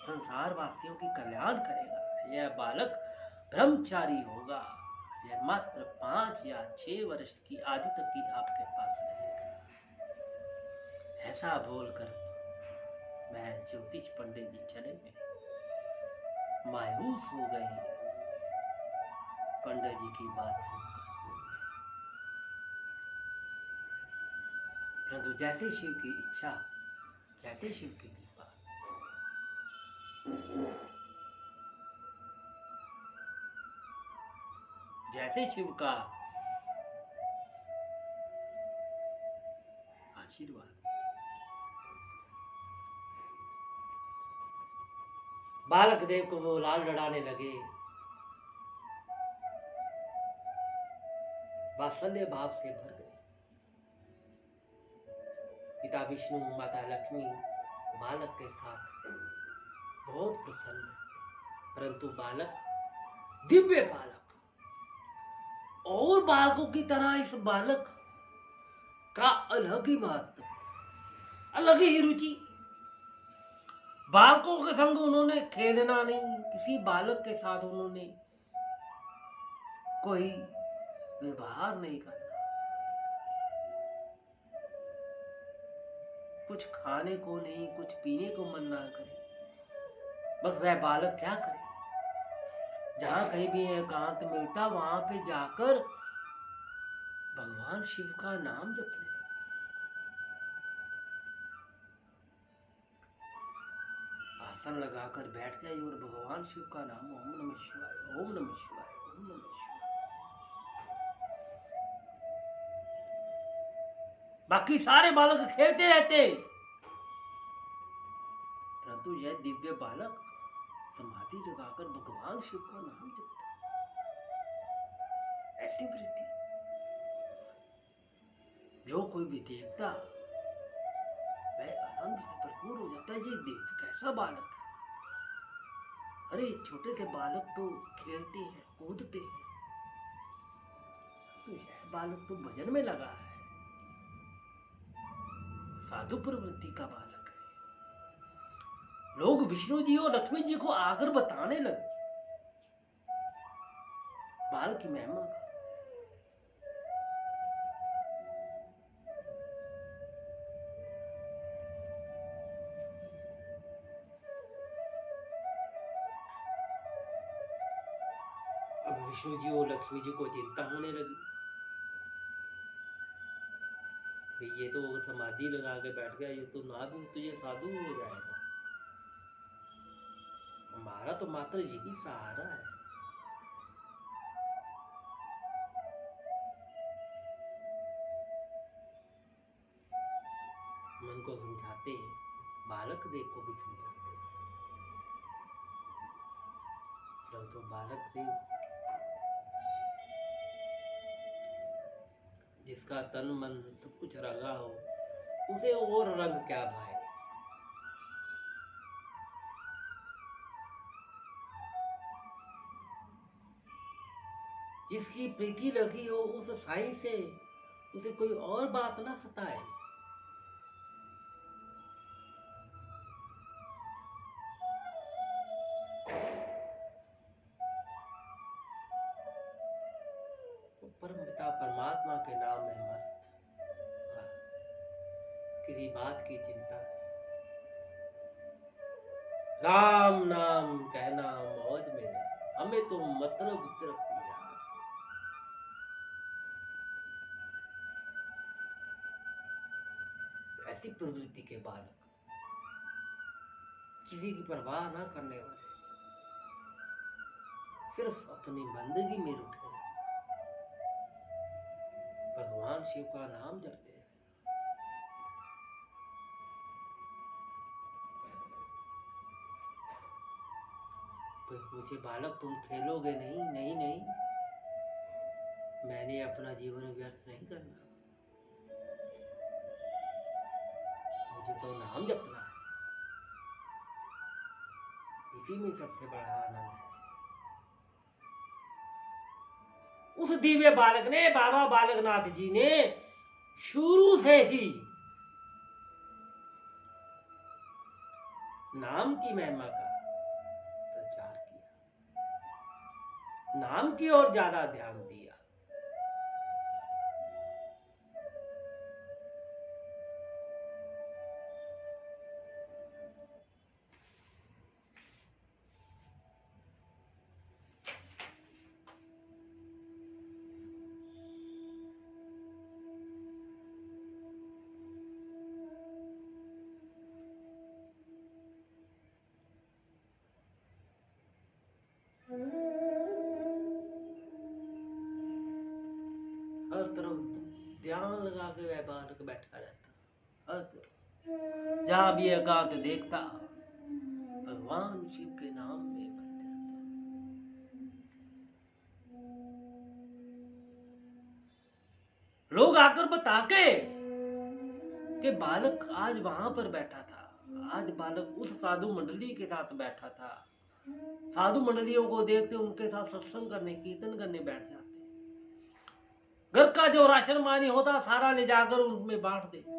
संसार वासियों की कल्याण करेगा, यह बालक ब्रह्मचारी होगा, यह मात्र 5 या 6 वर्ष की आयु तक की आपके पास रहेगा। ऐसा बोलकर मैं ज्योतिष पंडित जी चले गए, मायूस हो गए पंडित जी की बात सुनकर। परंतु जैसे शिव की इच्छा, जैसे शिव की कृपा, जैसे शिव का आशीर्वाद, बालक देव को वो लाल लड़ाने लगे, वात्सल्य भाव से भर गए। पिता विष्णु, माता लक्ष्मी बालक के साथ बहुत प्रसन्न है, परंतु बालक दिव्य बालक, और बालकों की तरह इस बालक का अलग ही महत्व, अलग ही रुचि। बालकों के संग उन्होंने खेलना नहीं, किसी बालक के साथ उन्होंने कोई व्यवहार नहीं करना, कुछ खाने को नहीं, कुछ पीने को मन ना करे। बस वह बालक क्या करे, जहां कहीं भी एकांत मिलता वहां पे जाकर भगवान शिव का नाम जपने लगे। आसन लगाकर बैठ जाए और भगवान शिव का नाम, ओम नमः शिवाय, ओम नमः शिवाय, ओम नमः शिवाय। बाकी सारे बालक खेलते रहते, परंतु यह दिव्य बालक समाधि लगाकर भगवान शिव का नाम जपता। ऐसी वृत्ति, जो कोई भी देखता वह आनंद से भरपूर हो जाता है। ये देख कैसा बालक है, अरे छोटे के बालक तो खेलते हैं, कूदते हैं, तो यह बालक तो भजन में लगा है, साधु प्रवृत्ति का बालक है। लोग विष्णु जी और लक्ष्मी जी को आकर बताने लगे बाल की महिमा का। अब विष्णु जी और लक्ष्मी जी को चिंता होने लगी, ये तो समाधि लगा के बैठ गया, ये तो ना भी तो ये साधु हो जाएगा, हमारा तो मात्र यही सहारा है। मन को समझाते, बालक देव को भी समझाते, परंतु बालक देव जिसका तन मन सब कुछ रंगा हो, उसे और रंग क्या भाए। जिसकी प्रीति लगी हो उस साईं से, उसे कोई और बात ना सताए। परम पिता परमात्मा के नाम में मस्त, किसी बात की चिंता नहीं, राम नाम कहना मौज में, हमें तो मतलब सिर्फ याद। ऐसी प्रवृत्ति के बालक, किसी की परवाह ना करने वाले, सिर्फ अपनी बंदगी में रुके, भगवान शिव का नाम जपते हैं। कोई पूछे बालक तुम खेलोगे नहीं? नहीं नहीं, मैंने अपना जीवन व्यर्थ नहीं करना, मुझे तो नाम जपना है, इसी में सबसे बड़ा आनंद है। उस दिव्य बालक ने, बाबा बालकनाथ जी ने शुरू से ही नाम की महिमा का प्रचार किया, नाम की ओर ज्यादा ध्यान दिया। हर तरफ ध्यान लगा के वह बालक बैठा रहता, हर तरफ जहां भी एकांत देखता भगवान शिव के नाम में मस्त रहता। लोग आकर बता के कि बालक आज वहां पर बैठा था, आज बालक उस साधु मंडली के साथ बैठा था। साधु मंडलियों को देखते उनके साथ सत्संग करने, कीर्तन करने बैठ जाते। घर का जो राशन पानी होता सारा ले जाकर उनमें बांट देते।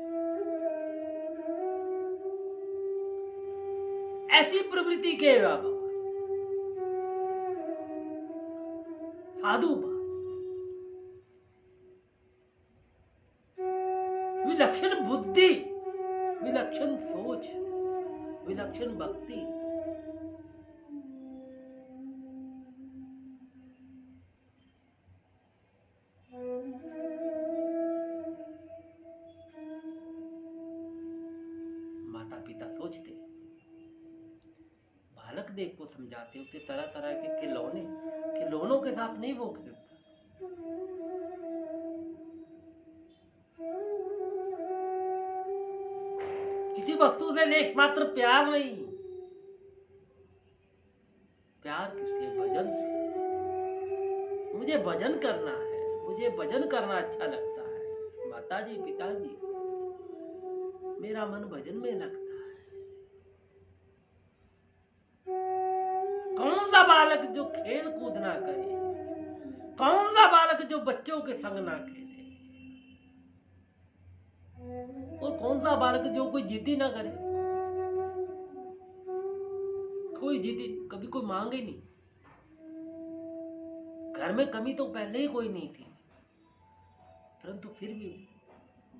ऐसी प्रवृत्ति के बाबा साधु विलक्षण बुद्धि, विलक्षण सोच, विलक्षण भक्ति। माता पिता सोचते, बालक देव को समझाते, उसे तरह तरह के खिलौनों के साथ नहीं वो खेलता। किसी वस्तु से लेश मात्र प्यार नहीं, प्यार किसके भजन से। मुझे भजन करना है, मुझे भजन करना अच्छा लगता है। माताजी पिताजी, मेरा मन भजन में लगता है। कौन सा बालक जो खेल कूद ना करे, कौन सा बालक जो बच्चों के संग ना खेले, और कौन सा बालक जो कोई जिद्दी ना करे। कोई जिद्दी, कभी कोई मांगे नहीं। घर में कमी तो पहले ही कोई नहीं थी, परंतु फिर भी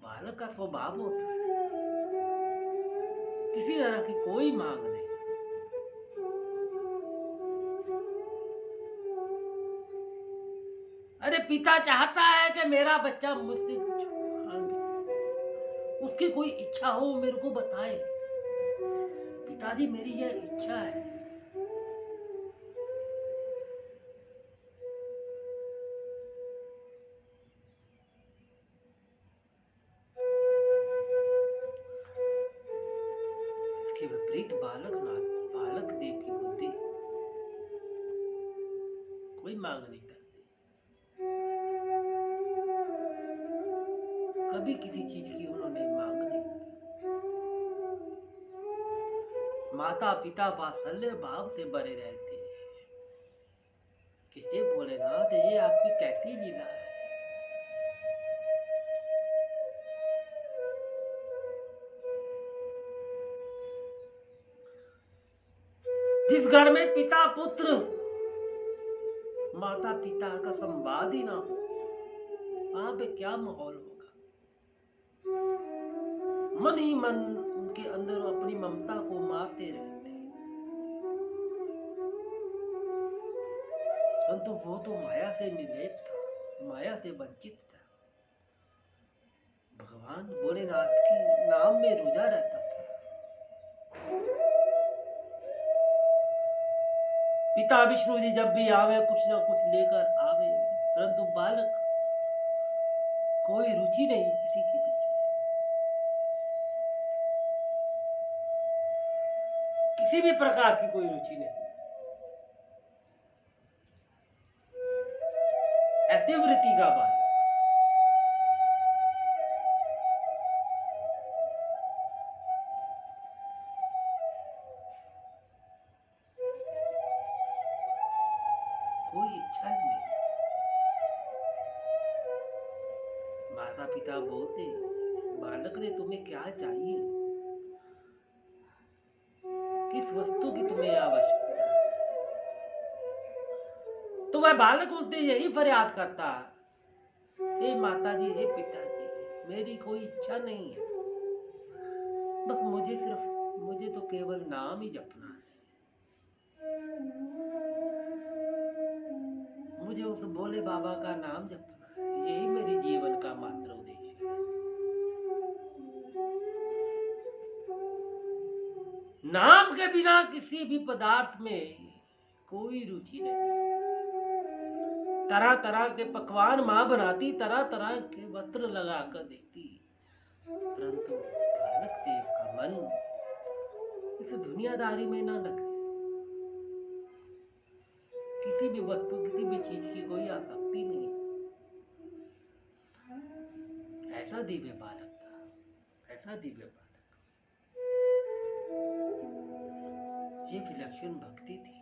बालक का स्वभाव होता है किसी तरह की कोई मांग नहीं। अरे पिता चाहता है कि मेरा बच्चा मुझसे कुछ मांगे, उसकी कोई इच्छा हो मेरे को बताए, पिताजी मेरी यह इच्छा है। इसके विपरीत बालक देव की बुद्धि कोई मांग नहीं करती, कभी किसी चीज की उन्होंने मांग नहीं की। माता पिता वात्सल्य भाव से भरे रहते हैं कि हे भोलेनाथ, ये आपकी कैसी लीला है। जिस घर में पिता पुत्र माता पिता का संवाद ही ना हो, वहां पे क्या माहौल होगा। मन ही मन उनके अंदर अपनी ममता को मारते रहते, परंतु वो तो माया से निर्लेप था, माया से वंचित था। भगवान भोलेनाथ की नाम में रुझा रहता था। पिता विष्णु जी जब भी आवे कुछ ना कुछ लेकर आवे, परंतु बालक कोई रुचि नहीं किसी के बीच में, किसी भी प्रकार की कोई रुचि नहीं। ऐसी वृत्ति का बालक। कोई इच्छा ही नहीं। माता पिता बोलते, बालक ने तुम्हें क्या चाहिए, किस वस्तु की तुम्हें आवश्यकता है, तो वह बालक उनसे यही फरियाद करता, हे माता जी, हे पिताजी, मेरी कोई इच्छा नहीं है, बस मुझे तो केवल नाम ही जपना है, मुझे उस भोले बाबा का नाम जपना है, यही मेरे जीवन का मात्र उद्देश्य है। नाम के बिना किसी भी पदार्थ में कोई रुचि नहीं। तरह तरह के पकवान मां बनाती, तरह तरह के वस्त्र लगाकर देती, परंतु बालक देव का मन इस दुनियादारी में न लगे। किसी भी वस्तु, किसी भी चीज की कोई आसक्ति नहीं। ऐसा दिव्य बालक था, ऐसा दिव्य बालक। ये विलक्षण भक्ति थी।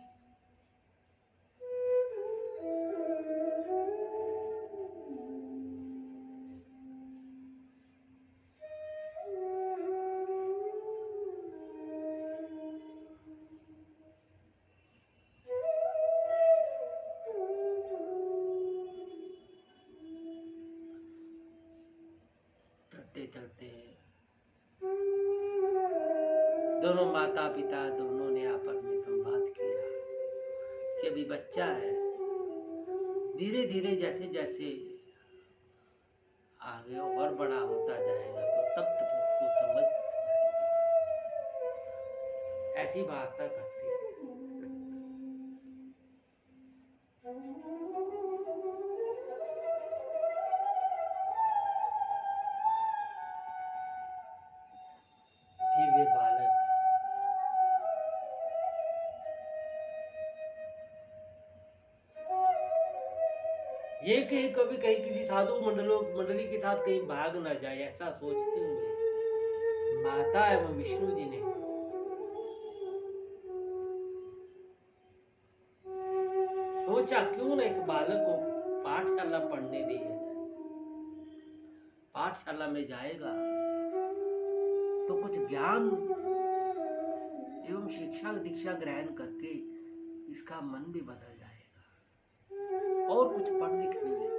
चलते चलते दोनों माता पिता दोनों ने आपस में संवाद किया कि अभी बच्चा है, धीरे धीरे जैसे जैसे आगे और बड़ा होता जाएगा तो तब तक उसको समझ जाएगी। ऐसी वार्ता करती है। दिव्य बालक ये कहीं कभी कहीं किसी साधु मंडली के साथ कहीं भाग ना जाए, ऐसा सोचते हुए माता एवं विष्णु जी ने सोचा क्यों ना इस बालक को पाठशाला पढ़ने दिया जाए। पाठशाला में जाएगा तो कुछ ज्ञान एवं शिक्षा दीक्षा ग्रहण करके इसका मन भी बदल जाएगा और कुछ पढ़ लिख भी लेगा।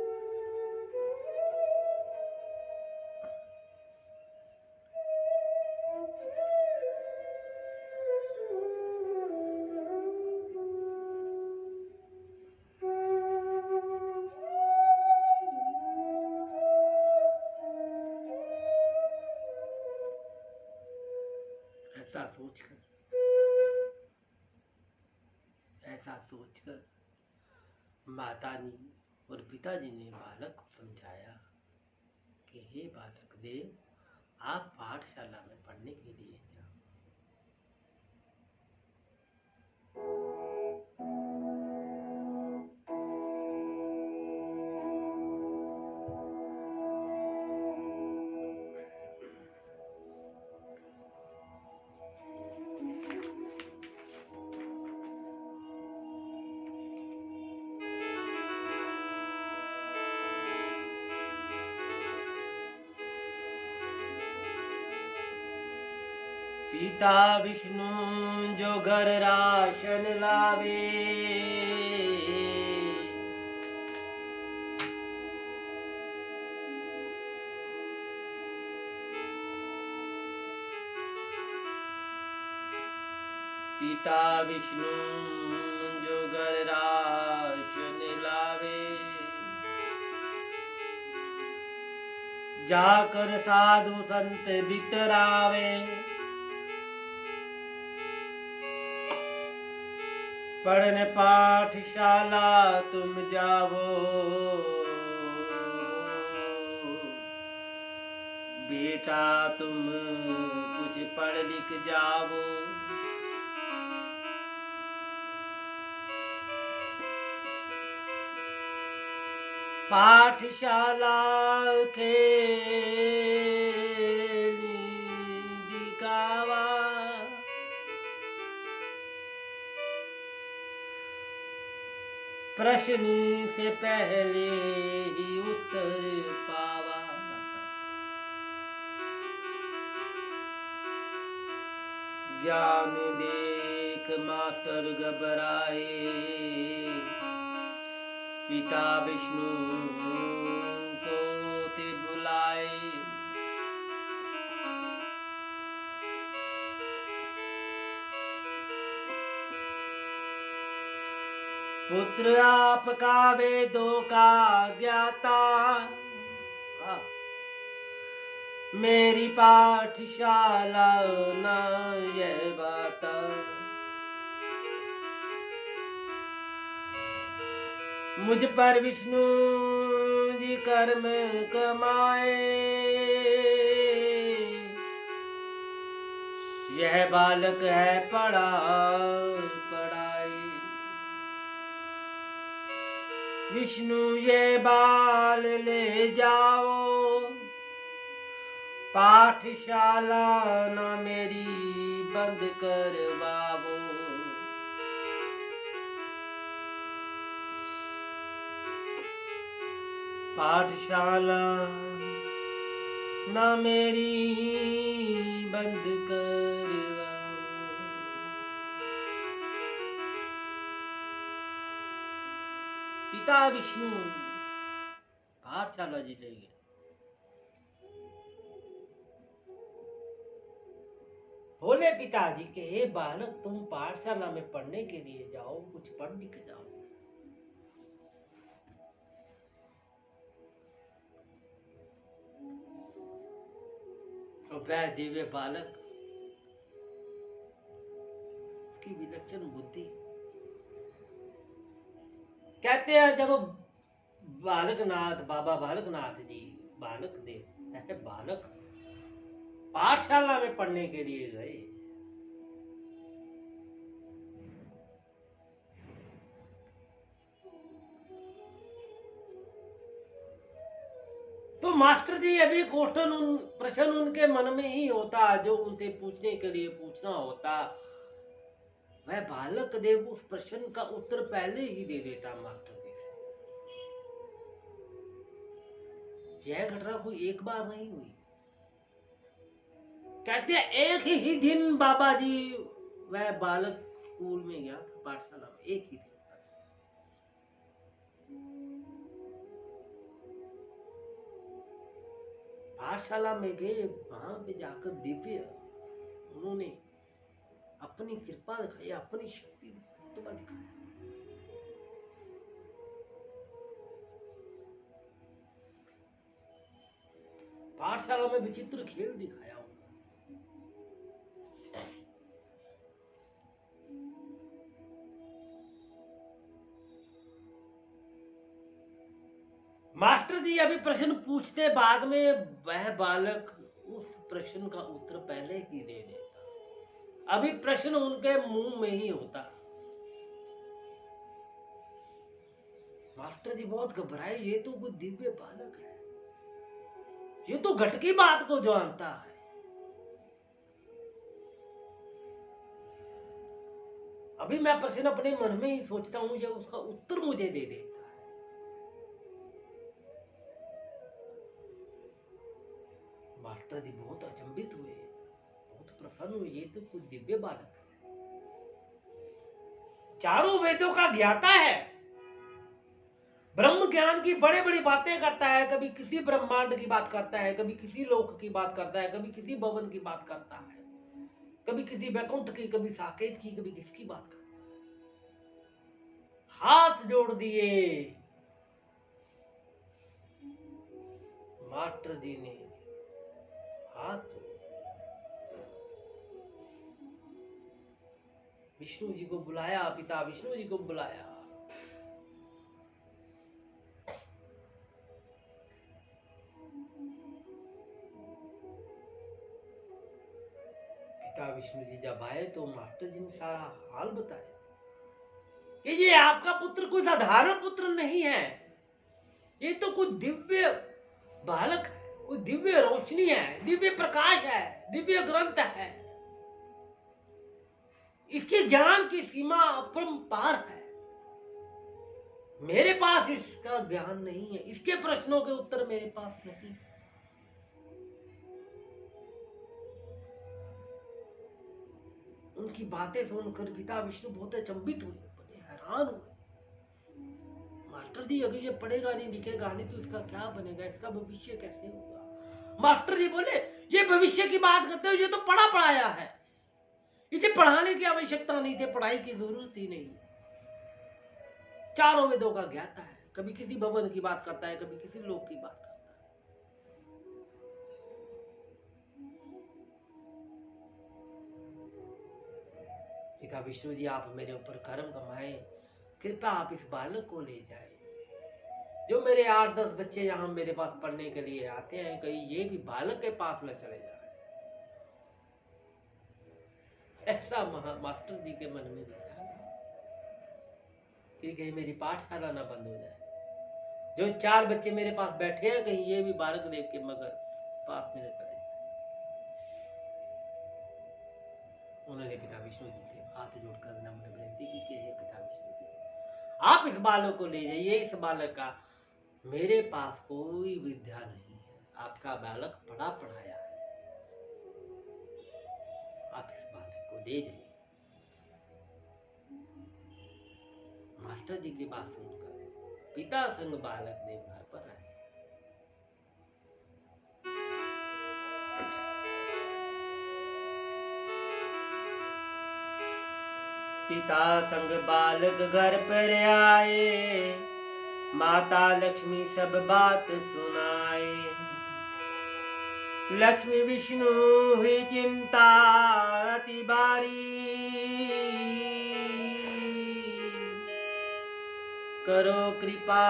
ऐसा सोचकर माता ने और पिताजी ने बालक को समझाया कि हे बालक देव, आप पाठशाला में पढ़ने के लिए जाओ। पिता विष्णु जो घर राशन लावे, पिता विष्णु जो घर राशन लावे, जाकर साधु संत बितरावे, पढ़ने पाठशाला तुम जाओ, बेटा तुम कुछ पढ़ लिख जाओ। पाठशाला खेली दिखावा, प्रश्न से पहले ही उत्तर पावा। ज्ञान देख मास्टर घबराए, पिता विष्णु को ते बुलाए। पुत्र आपका वेदों का ज्ञाता, मेरी पाठशाला ना यह बात। मुझ पर विष्णु जी कर्म कमाए, यह बालक है पढ़ा पढ़ाई। विष्णु ये बाल ले जाओ, पाठशाला ना मेरी बंद करवाओ। पाठशाला ना मेरी बंद करवाओ। पिता विष्णु पाठशाला जी ले गए। बोले पिताजी के, हे बालक तुम पाठशाला में पढ़ने के लिए जाओ, कुछ पढ़ लिख जाओ। वह दिव्य बालक, उसकी विलक्षण बुद्धि, कहते हैं जब बालकनाथ बाबा बालकनाथ जी बालक देव बालक पाठशाला में पढ़ने के लिए गए, तो मास्टर जी अभी क्वेश्चन प्रश्न उनके मन में ही होता, जो उनसे पूछने के लिए पूछना होता। वह बालक देव उस प्रश्न का उत्तर पहले ही दे देता मास्टर जी से। यह घटना कोई एक बार नहीं हुई। कहते हैं एक ही दिन बाबा जी वह बालक स्कूल में गया था, पाठशाला में, एक ही दिन। पाठशाला में गए, वहां पे जाकर दिव्य उन्होंने अपनी कृपा दिखाई, अपनी शक्ति दिखाया। पाठशाला में विचित्र खेल दिखाया। मास्टर जी अभी प्रश्न पूछते, बाद में वह बालक उस प्रश्न का उत्तर पहले ही दे देता। अभी प्रश्न उनके मुंह में ही होता। मास्टर जी बहुत घबराए, ये तो कोई दिव्य बालक है, ये तो घट की बात को जानता है। अभी मैं प्रश्न अपने मन में ही सोचता हूं, जब उसका उत्तर मुझे दे देता है। मास्टर जी बहुत अचंभित हुए, बहुत प्रसन्न हुए, ये तो कोई दिव्य बालक है, चारों वेदों का ज्ञाता है, ब्रह्म ज्ञान की बड़े बड़ी बातें करता है। कभी किसी ब्रह्मांड की बात करता है, कभी किसी लोक की बात करता है, कभी किसी भवन की बात करता है, कभी किसी वैकुंठ की, कभी साकेत की, कभी किसकी बात करता है। हाथ जोड़ दिए मास्टर जी ने, हाथ जोड़। विष्णु जी को बुलाया, पिता विष्णु जी को बुलाया। पिता विष्णु जी जब आए तो मास्टर जी ने सारा हाल बताया कि ये आपका पुत्र कोई साधारण पुत्र नहीं है, ये तो कुछ दिव्य बालक है, कोई दिव्य रोशनी है, दिव्य प्रकाश है, दिव्य ग्रंथ है। इसके ज्ञान की सीमा अपरंपार है। मेरे पास इसका ज्ञान नहीं है, इसके प्रश्नों के उत्तर मेरे पास नहीं है। उनकी बातें सुनकर पिता विष्णु बहुत अचंभित हुए, बड़े हैरान हुए। मास्टर जी अगर ये पढ़ेगा नहीं, लिखेगा नहीं तो इसका क्या बनेगा, इसका भविष्य कैसे होगा। मास्टर जी बोले ये भविष्य की बात करते हो, ये तो पढ़ा पढ़ाया है, इसे पढ़ाने की आवश्यकता नहीं थी, पढ़ाई की जरूरत ही नहीं। चारों वेदों का ज्ञाता है, कभी किसी भवन की बात करता है, कभी किसी लोक की बात करता है। पिता विष्णु जी आप मेरे ऊपर कर्म कमाए, कृपया आप इस बालक को ले जाए। जो मेरे 8-10 बच्चे यहाँ मेरे पास पढ़ने के लिए आते हैं, कहीं ये भी बालक के पास न चले जाए। ऐसा मास्टर जी के मन में विचार कि कहीं मेरी पाठशाला ना बंद हो जाए। जो 4 बच्चे मेरे पास बैठे हैं, कहीं ये भी बालक देव के मगर पास में न चले जाए। उन्होंने पिता विष्णु जी से हाथ जोड़कर नम्र विनती की कि हे पिता विष्णु जी, आप इस बालक को ले जाइए। इस बालक का मेरे पास कोई विद्या नहीं है, आपका बालक पढ़ा पढ़ाया है, आप इस बालक को ले जाइए। मास्टर जी की बात सुनकर पिता संग बालक देव घर पर आए। पिता संग बालक घर पर आए, माता लक्ष्मी सब बात सुनाए। लक्ष्मी विष्णु हुई चिंता अति बारी, करो कृपा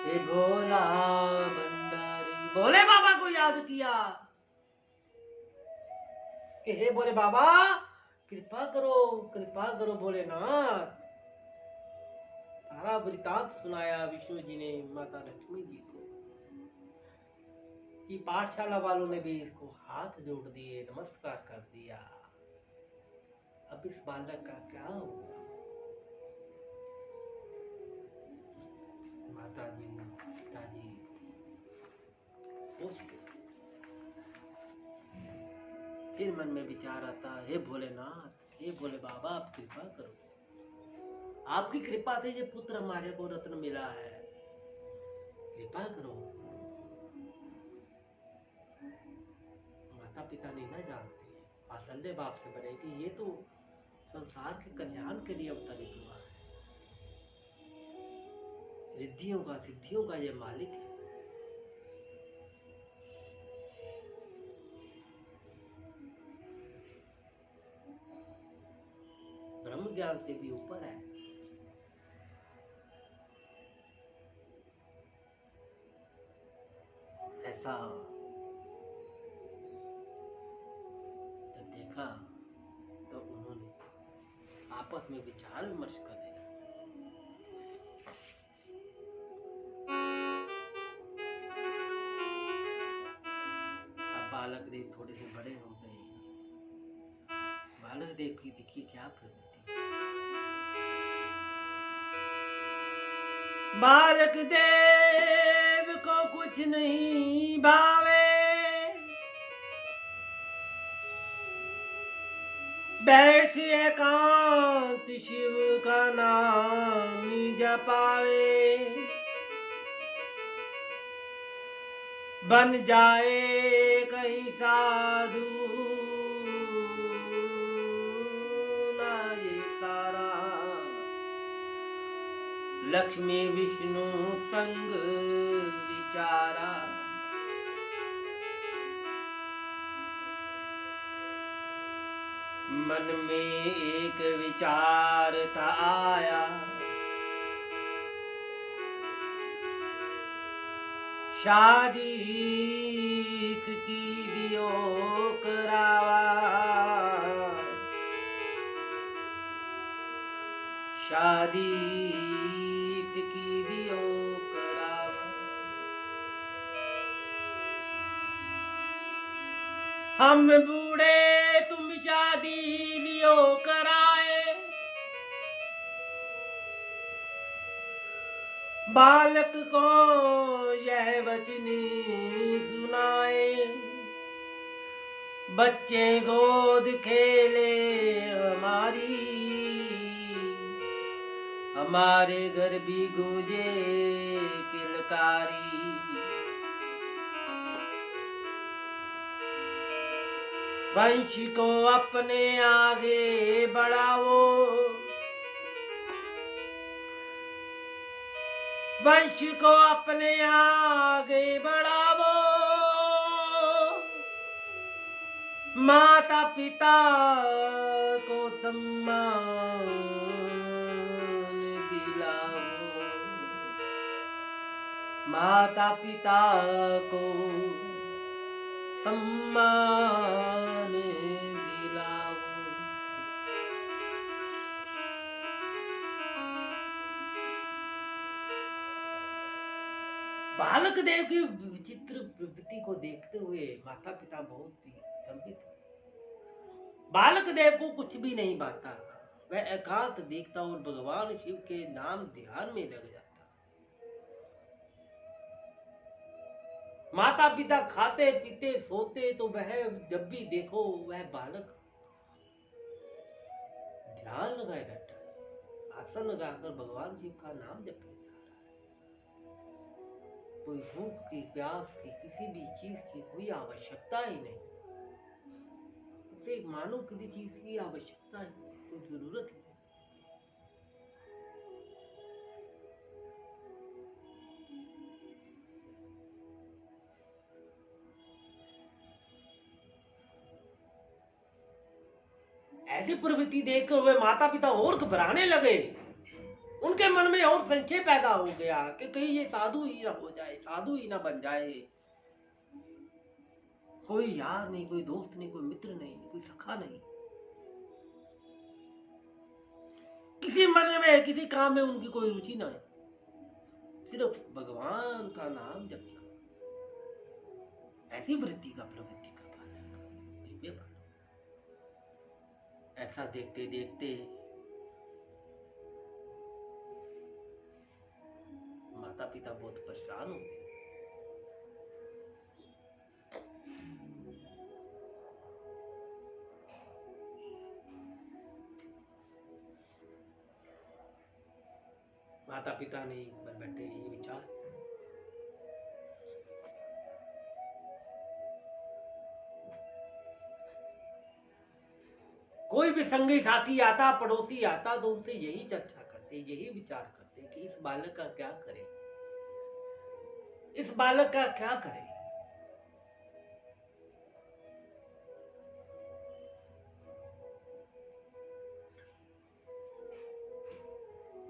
हे भोला भंडारी। भोले बाबा को याद किया कि हे भोले बाबा कृपा करो भोलेनाथ। सारा वृतांत सुनाया विष्णु जी ने माता लक्ष्मी जी को, कि पाठशाला वालों ने भी इसको हाथ जोड़ दिए, नमस्कार कर दिया। अब इस बालक का क्या होगा। माता जी पिताजी सोचते, फिर मन में विचार आता, हे भोलेनाथ, हे भोले बाबा आप कृपा करो, आपकी कृपा से ये पुत्र हमारे को रत्न मिला है, कृपा करो। माता पिता नहीं ना जानते, वात्सल्य बाप से बने कि ये तो संसार के कल्याण के लिए अवतरित हुआ है, रिद्धियों का सिद्धियों का ये मालिक है। ब्रह्म ज्ञान से भी ऊपर है। ऐसा जब देखा तो उन्होंने आपस में विचार विमर्श करने लगे। अब बालक देव थोड़े से बड़े हो गए। बालक देव की देखिए क्या प्रवृत्ति। बालक देव को कुछ नहीं भावे, बैठ एकांत शिव का नाम जपावे। बन जाए कहीं साधु ना ये सारा, लक्ष्मी विष्णु संग विचारा। मन में एक विचार था आया, शादी की दियो करावा, शादी की दियो करावा। हम बूढ़े तुम शादी दियो कराए, बालक को यह वचनी सुनाए, बच्चे गोद खेले हमारी, हमारे घर भी गूंजे किलकारी। वंश को अपने आगे बढ़ाओ, वंश को अपने आगे बढ़ाओ, माता पिता को सम्मान दिलाओ, माता पिता को सम्मान दिलाओ। बालक देव की विचित्र प्रवृत्ति को देखते हुए माता पिता बहुत ही अचंभित थे। बालक देव को कुछ भी नहीं भाता, वह एकांत देखता और भगवान शिव के नाम ध्यान में लग जाता। माता पिता खाते पीते सोते तो वह जब भी देखो वह बालक ध्यान लगाए बैठा है, आसन लगाकर भगवान शिव का नाम जपे जा रहा है। कोई भूख की प्यास की किसी भी चीज की कोई आवश्यकता ही नहीं, उसे मानो किसी चीज की आवश्यकता ही नहीं, कोई जरूरत ही नहीं। ऐसी प्रवृत्ति देखकर वे माता पिता और घबराने लगे। उनके मन में और संशय पैदा हो गया कि कहीं ये साधु ही ना हो जाए, साधु ही ना बन जाए। कोई यार नहीं, कोई दोस्त नहीं, कोई मित्र नहीं, कोई सखा नहीं, किसी मन में किसी काम में उनकी कोई रुचि ना है, सिर्फ भगवान का नाम जपना। ऐसी वृत्ति का प्रवृत्ति का बालक, दिव्य बालक। ऐसा देखते देखते माता पिता बहुत परेशान हो गए। माता पिता ने एक बार बैठे ये विचार, कोई भी संगी साथी आता, पड़ोसी आता तो उनसे यही चर्चा करते, यही विचार करते कि इस बालक का क्या करें, इस बालक का क्या करें।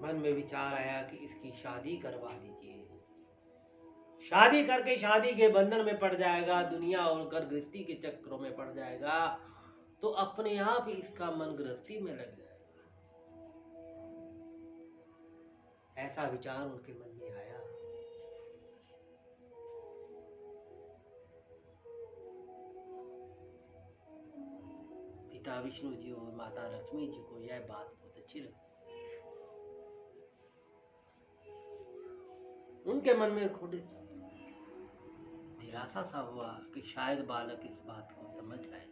मन में विचार आया कि इसकी शादी करवा दीजिए, शादी करके शादी के बंधन में पड़ जाएगा, दुनिया और घर गृहस्थी के चक्रों में पड़ जाएगा, तो अपने आप ही इसका मन गृहस्थी में लग जाएगा। ऐसा विचार उनके मन में आया। पिता विष्णु जी और माता लक्ष्मी जी को यह बात बहुत अच्छी लगी। उनके मन में खुद दिलासा सा हुआ कि शायद बालक इस बात को समझ जाए।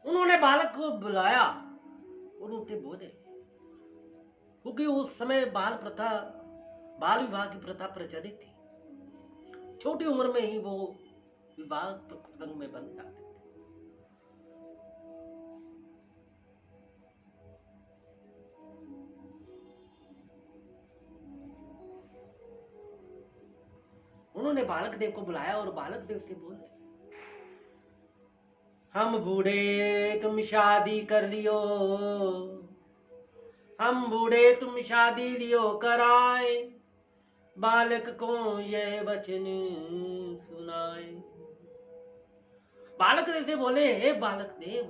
उन्होंने बालक को बुलाया और उनसे बोले, क्योंकि उस समय बाल प्रथा, बाल विवाह की प्रथा प्रचलित थी। छोटी उम्र में ही वो विवाह प्रसंग में बन जाते थे। उन्होंने बालक देव को बुलाया और बालक देव से बोले, हम बूढ़े तुम शादी कर लियो, हम बूढ़े तुम शादी लियो कराए, बालक को यह वचन सुनाए। बालक देव से बोले, हे बालक देव,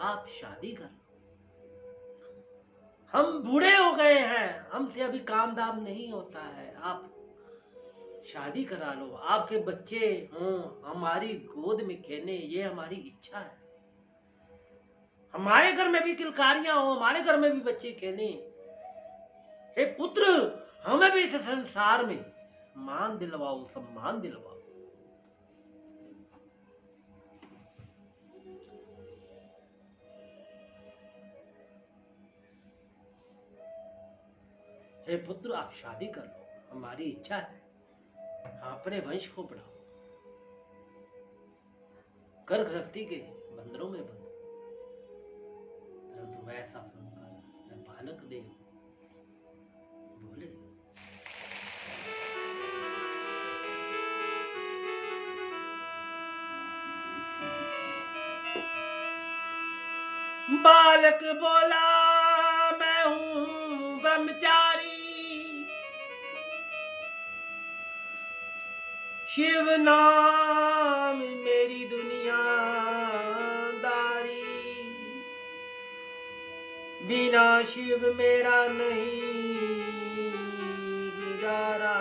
आप शादी कर लो, हम बूढ़े हो गए हैं, हमसे अभी काम दाम नहीं होता है, आप शादी करा लो, आपके बच्चे हों, हमारी गोद में खेने, ये हमारी इच्छा है। हमारे घर में भी किलकारियां हो, हमारे घर में भी बच्चे खेले। हे पुत्र, हमें भी इस संसार में मान दिलवाओ, सम्मान दिलवाओ। हे पुत्र, आप शादी कर लो, हमारी इच्छा है, अपने वंश को बढ़ाओ, कर गृहस्थी के बंदरों में बंधो। परंतु ऐसा सुनकर बालक देव बोले, बालक बोला, मैं हूं ब्रह्मचारी, शिव नाम मेरी दुनियादारी, बिना शिव मेरा नहीं गुजारा,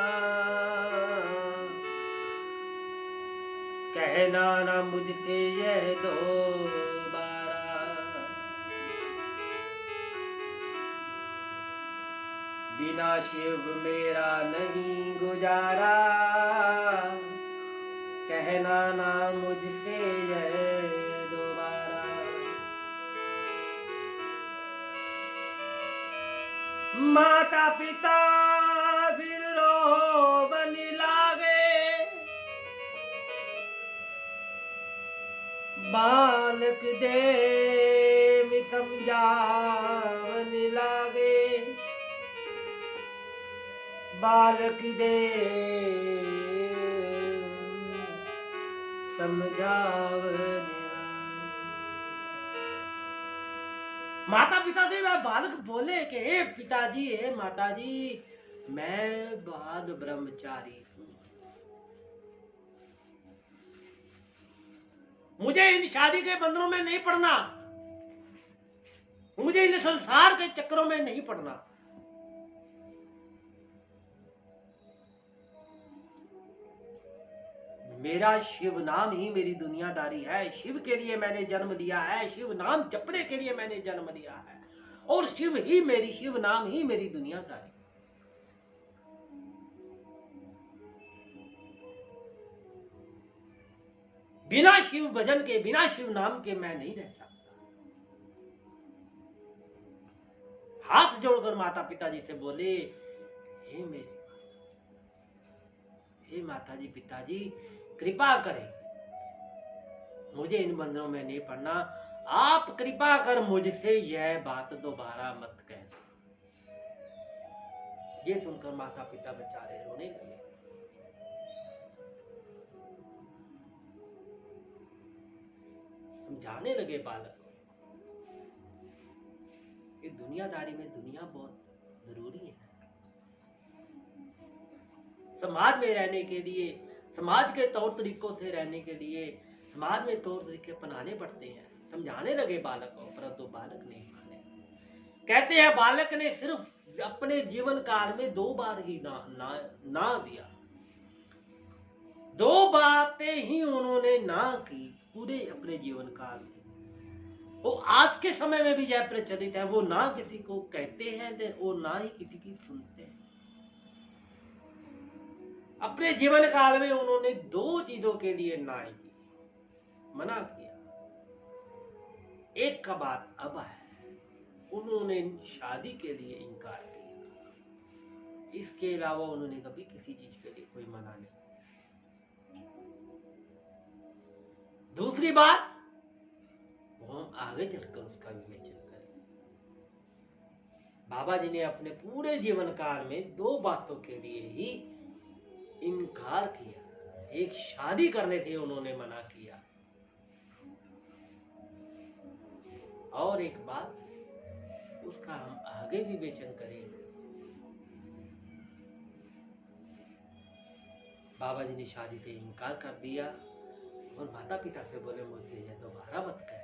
कहना ना मुझसे यह दोबारा, बिना शिव मेरा नहीं गुजारा, कहना ना मुझसे यह दोबारा। माता पिता फिर रोवन लागे, बालक देव समझावन लागे, बालक देव समझावन। माता पिता से वह बालक बोले कि हे पिताजी, हे माताजी, मैं बाल ब्रह्मचारी हूं, मुझे इन शादी के बंधनों में नहीं पड़ना, मुझे इन संसार के चक्रों में नहीं पड़ना। मेरा शिव नाम ही मेरी दुनियादारी है, शिव के लिए मैंने जन्म लिया है, शिव नाम जपने के लिए मैंने जन्म लिया है, और शिव नाम ही मेरी दुनियादारी। बिना शिव भजन के, बिना शिव नाम के मैं नहीं रह सकता। हाथ जोड़कर माता पिताजी से बोले, हे मेरी हे माताजी पिताजी, कृपा करें, मुझे इन बंधनों में नहीं पड़ना, आप कृपा कर मुझसे यह बात दोबारा मत कहना। ये सुनकर माता पिता बेचारे रोने लगे। समझाने लगे बालक को, ये दुनियादारी में दुनिया बहुत जरूरी है, समाज में रहने के लिए, समाज के तौर तरीकों से रहने के लिए समाज में तौर तरीके अपनाने पड़ते हैं। समझाने लगे बालक को, परंतु बालक नहीं माने। कहते हैं बालक ने सिर्फ अपने जीवन काल में 2 बार ही ना दिया, 2 बातें ही उन्होंने ना की पूरे अपने जीवन काल में। वो आज के समय में भी यह प्रचलित है, वो ना किसी को कहते हैं और ना ही किसी की सुनते हैं। अपने जीवन काल में उन्होंने 2 चीजों के लिए ना की, मना किया। एक का बात अब है, उन्होंने शादी के लिए इनकार किया, इसके अलावा उन्होंने कभी किसी चीज के लिए कोई मना नहीं। दूसरी बात, वो हम आगे चलकर उसका विवेचन करें। बाबा जी ने अपने पूरे जीवन काल में 2 बातों के लिए ही इनकार किया, एक शादी करने से उन्होंने मना किया। और एक बात उसका हम आगे विवेचन करेंगे। बाबा जी ने शादी से इनकार कर दिया और माता पिता से बोले मुझसे यह दोबारा मत कर।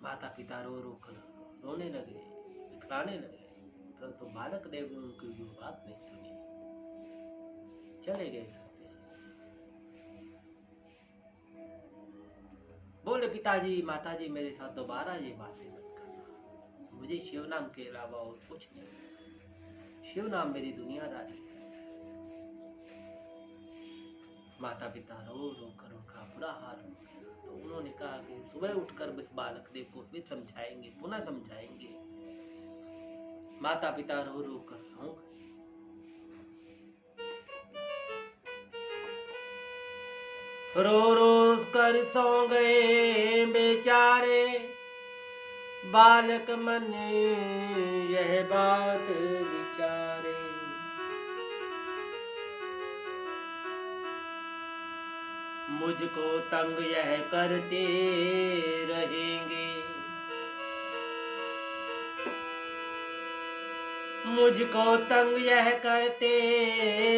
माता पिता रो रो कर रोने लगे, बिखराने लगे, परंतु बालक देव ने उनकी कोई बात नहीं सुनी, चले गए घर से। बोले पिताजी माताजी मेरे साथ दोबारा ये बातें मत करना, मुझे शिव नाम के अलावा और कुछ नहीं, शिव नाम मेरी दुनियादारी है। माता पिता रो रो कर उनका बुरा हाल हो गया। तो उन्होंने कहा कि सुबह उठकर इस बालक देव को फिर समझाएंगे, पुनः समझाएंगे। माता पिता रो रो कर सो गए। रो रो कर सो गए बेचारे, बालक मन यह बात विचारे। मुझको तंग यह करते रहेंगे, मुझको तंग यह करते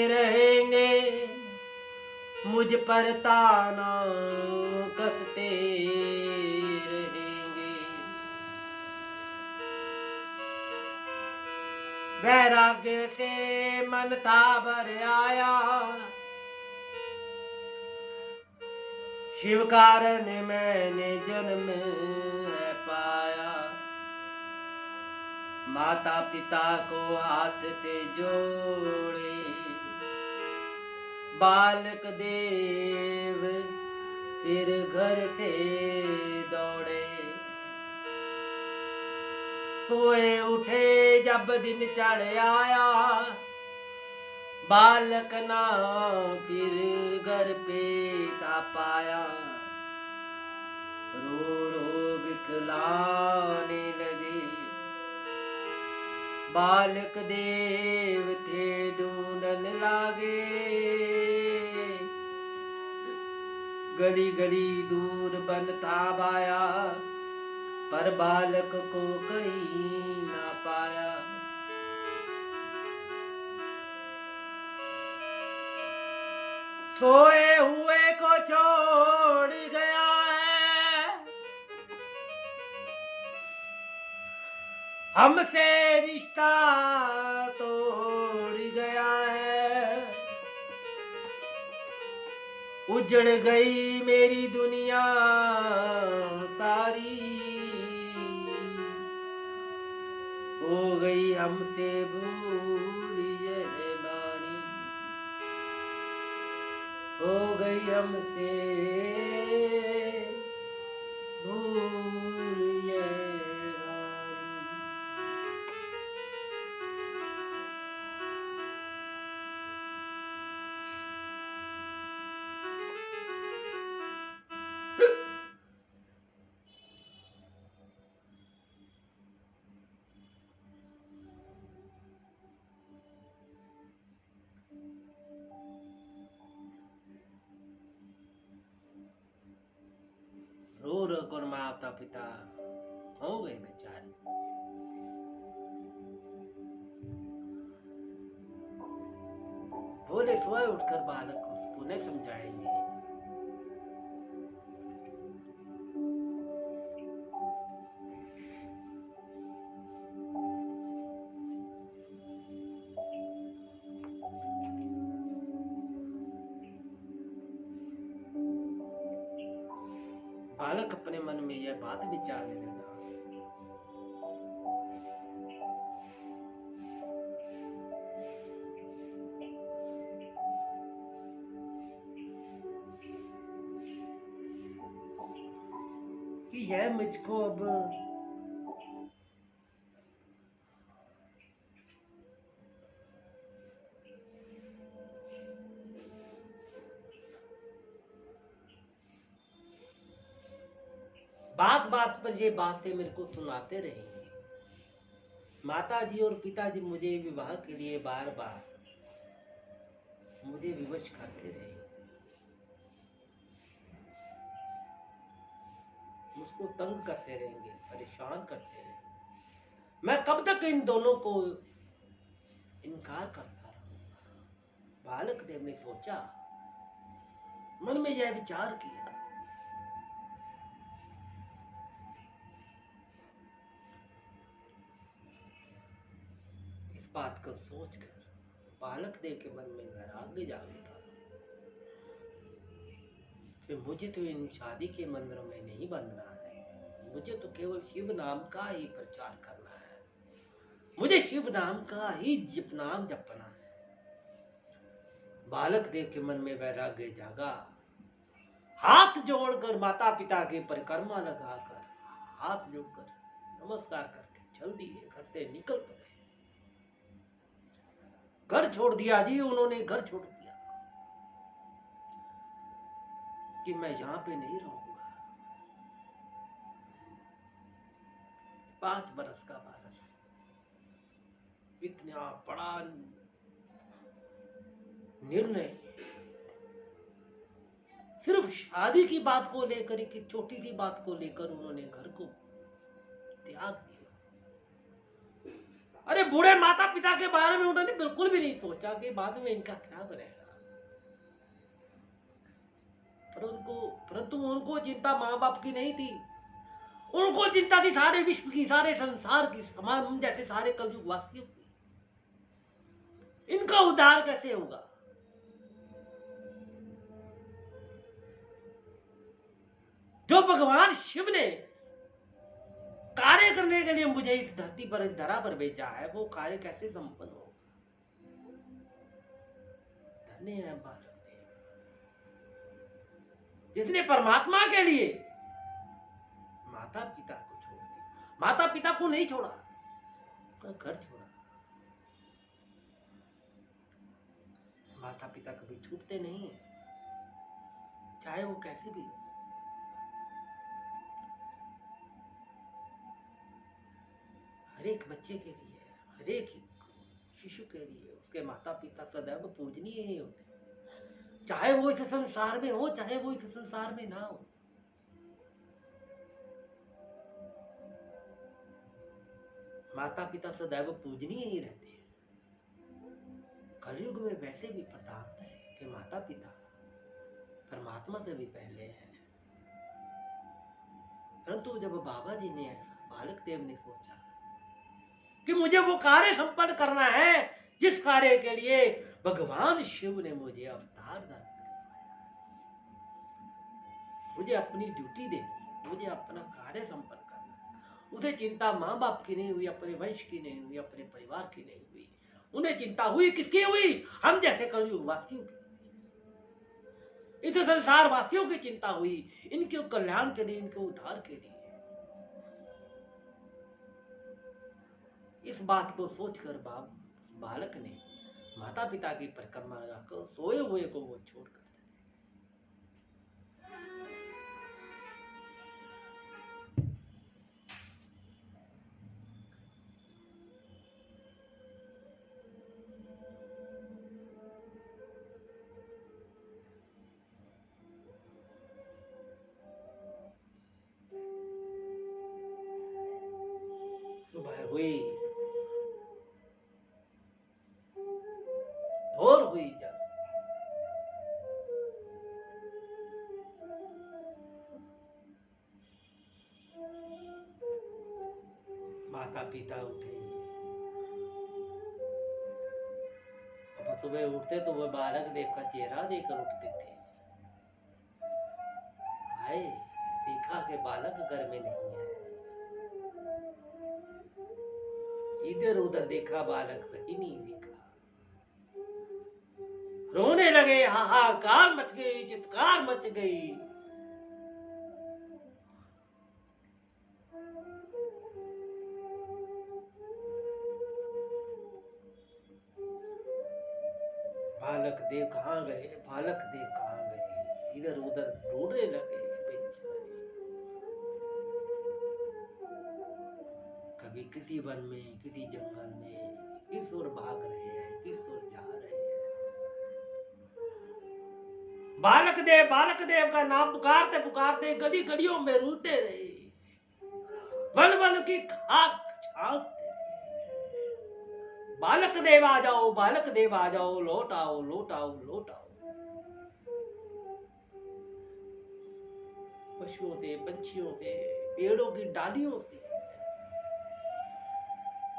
रहेंगे, मुझ पर ताना कसते रहेंगे। वैराग्य से मन था भर आया, शिव कारण मैंने जन्म है पाया। माता पिता को हाथ थे जोड़े, बालक देव फिर घर से दौड़े। सोए उठे जब दिन चढ़ आया, बालक ना फिर घर पे था पाया। रो रो बिखलाने लगे, बालक देव थे ढूंढन लागे। गली गली दूर बन था बाया, पर बालक को कहीं ना पाया। सोए हुए को छोड़ गया है, हमसे रिश्ता तोड़ गया है। उजड़ गई मेरी दुनिया सारी, हो गई हमसे भूल ये बारी, हो गई हमसे भूल ये बारी। रो रो कर माता पिता हो गए बेचारे। बोले सुबह उठकर बालक को पुनः समझाएंगे। बालक अपने मन में यह बात विचारने लगा, कि यह मुझको अब बात बात पर ये बातें मेरे को सुनाते रहेंगे। माताजी और पिताजी मुझे विवाह के लिए बार बार मुझे विवश करते रहे, मुझको तंग करते रहेंगे, परेशान करते रहेंगे। मैं कब तक इन दोनों को इनकार करता रहूंगा? बालक देव ने सोचा, मन में यह विचार किया। इस बात को सोचकर बालक देव के मन में वैराग्य जाग उठा कि मुझे तो इन शादी के मंदिरों में नहीं बंधना है, मुझे तो केवल शिव नाम का ही प्रचार करना है, मुझे शिव नाम का ही नाम जपना है। बालक देव के मन में वैराग्य जागा। हाथ जोड़कर माता पिता की परिक्रमा लगाकर, हाथ जोड़कर नमस्कार करके चल दिए, घर से निकल पड़े। घर छोड़ दिया जी, उन्होंने घर छोड़ दिया कि मैं यहां पे नहीं रहूंगा। 5 बरस का बालक, इतना बड़ा निर्णय सिर्फ शादी की बात को लेकर, एक छोटी सी बात को लेकर उन्होंने घर को त्याग दिया। अरे बूढ़े माता पिता के बारे में उन्होंने बिल्कुल भी नहीं सोचा कि बाद में इनका क्या बनेगा। परंतु उनको चिंता माँ बाप की नहीं थी, उनको चिंता थी सारे विश्व की, सारे संसार की, समान जैसे सारे कलयुग वासियों की। इनका उद्धार कैसे होगा? जो भगवान शिव ने कार्य करने के लिए मुझे इस धरती पर, इस धरा पर भेजा है, वो कार्य कैसे संपन्न होगा? धन्य है बालक देव, जिसने परमात्मा के लिए माता पिता को छोड़ दिया। माता पिता को नहीं छोड़ा, घर छोड़ा। माता पिता कभी छूटते नहीं है, चाहे वो कैसे भी। हर एक बच्चे के लिए, हर एक शिशु के लिए उसके माता पिता सदैव पूजनीय ही होते हैं, चाहे वो इस संसार में हो, चाहे वो इस संसार में ना हो। माता पिता सदैव पूजनीय ही रहते हैं। कलयुग में वैसे भी प्रधानता है कि माता पिता परमात्मा से भी पहले है। परंतु जब बाबा जी ने ऐसा, बालक देव ने सोचा कि मुझे वो कार्य संपन्न करना है जिस कार्य के लिए भगवान शिव ने मुझे अवतार धारण करवाया, मुझे अपनी ड्यूटी देनी है, मुझे अपना कार्य संपन्न करना है। उसे चिंता माँ बाप की नहीं हुई, अपने वंश की नहीं हुई, अपने परिवार की नहीं हुई। उन्हें चिंता हुई किसकी हुई? हम जैसे कलयुग वासियों की, इस संसार वासियों की चिंता हुई, इनके कल्याण के लिए, इनके उद्धार के लिए। इस बात को सोचकर बालक ने माता पिता की परिक्रमा लगाकर सोए हुए को वो छोड़कर सुबह हुई, भोर हुई, जब माता पिता उठे। अब सुबह उठते तो वह बालक देव का चेहरा देखकर उठते थे। आए, देखा कि बालक घर में नहीं है। इधर उधर देखा, बालक कहीं नहीं दिखा। रोने लगे, हाहाकार मच गई, चित्कार मच गई। बालक देव कहाँ गए, बालक देव कहाँ गए? इधर उधर ढूंढने लगे बेचारे। कभी किसी वन में, किसी जंगल में किस ओर भाग रहे हैं, किस ओर जा रहे हैं। बालक देव का नाम पुकारते पुकारते गली गलियों में रूते रहे, वन वन की खाक छांकते रहे। बालक देव आ जाओ, बालक देव आ जाओ, लौट आओ, लौट आओ, लौट आओ। पशुओं से, पंछियों से, पेड़ों की डालियों से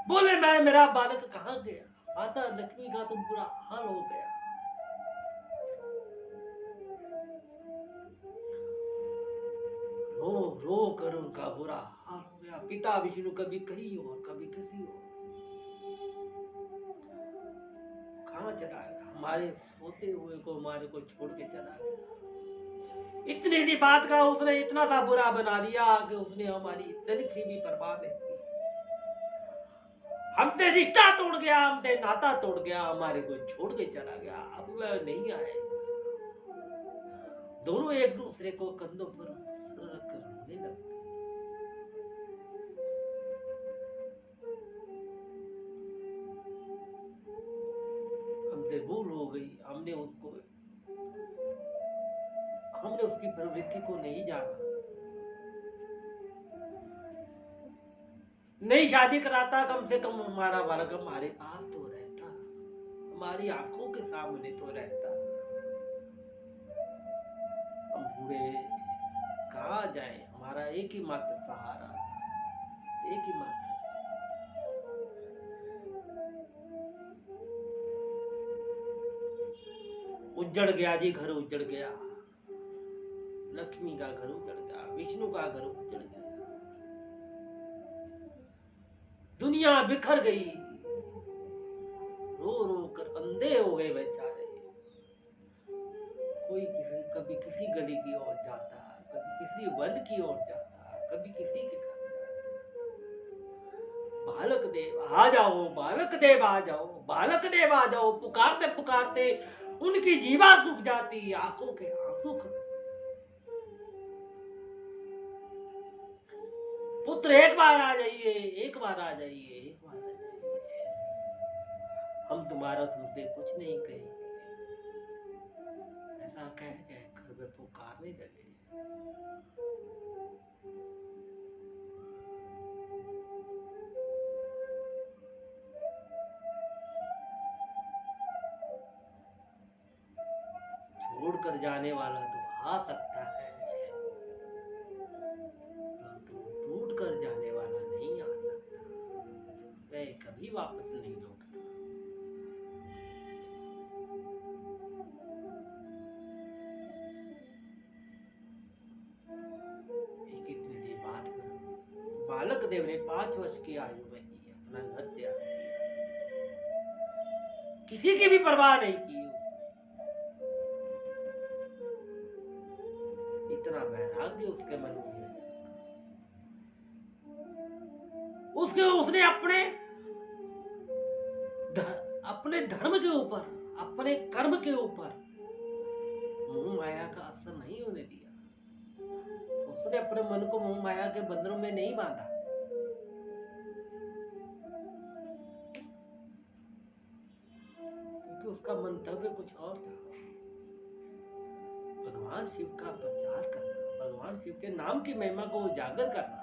बोले, मैं मेरा बालक कहां गया। माता लक्ष्मी का तो बुरा हाल हो गया। रो रो कर उनका बुरा हाल हो गया। पिता विष्णु कभी कहीं और कभी किसी और। कहां चला गया, हमारे सोते हुए को हमारे को छोड़ के चला गया। इतनी सी बात का उसने इतना सा बुरा बना दिया कि उसने हमारी तनिक सी भी परवाह नहीं की। हमसे रिश्ता तोड़ गया, हमसे नाता तोड़ गया, हमारे को छोड़ के चला गया। अब वह नहीं आएगा। दोनों एक दूसरे को कंधों पर रख कर रोने लगते। हमसे भूल हो गई, हमने उसकी प्रवृत्ति को नहीं जाना। नहीं शादी कराता, कम से कम हमारा बालक हमारे पास तो रहता, हमारी आंखों के सामने तो रहता। हम बूढ़े कहाँ जाए, हमारा एक ही मात्र सहारा, एक ही मात्र। उजड़ गया जी, घर उजड़ गया। लक्ष्मी का घर उजड़ गया, विष्णु का घर उजड़ गया, दुनिया बिखर गई। रो रो कर अंधे हो गए बेचारे। कोई कभी किसी गली की ओर जाता, कभी किसी वन की ओर जाता, कभी किसी के घर जाता। बालक देव आ जाओ, बालक देव आ जाओ, बालक देव आ जाओ। पुकारते पुकारते उनकी जीवा सूख जाती, आंखों के आंसू खत्म। पुत्र एक बार आ जाइए, एक बार आ जाइए, एक बार आ जाइए। हम तुम्हारा तुमसे कुछ नहीं कहेंगे। ऐसा कह घर में पुकारने लगे। छोड़कर जाने वाला तो आ सकता है, परंतु टूट कर जाने वाला नहीं आ सकता। वह कभी वापस नहीं लौटता। एक इतनी सी बात पर बालक देव ने 5 वर्ष की आयु में ही अपना घर त्याग दिया। किसी की भी परवाह नहीं की उसने। इतना वैराग्य उसके मन में है। उसने अपने धर्म के ऊपर, अपने कर्म के ऊपर मोह माया का असर नहीं होने दिया। उसने अपने मन को मोह माया के बंधनों में नहीं बांधा। क्योंकि उसका मंतव्य कुछ और था। भगवान शिव का प्रचार करना, भगवान शिव के नाम की महिमा को उजागर करना।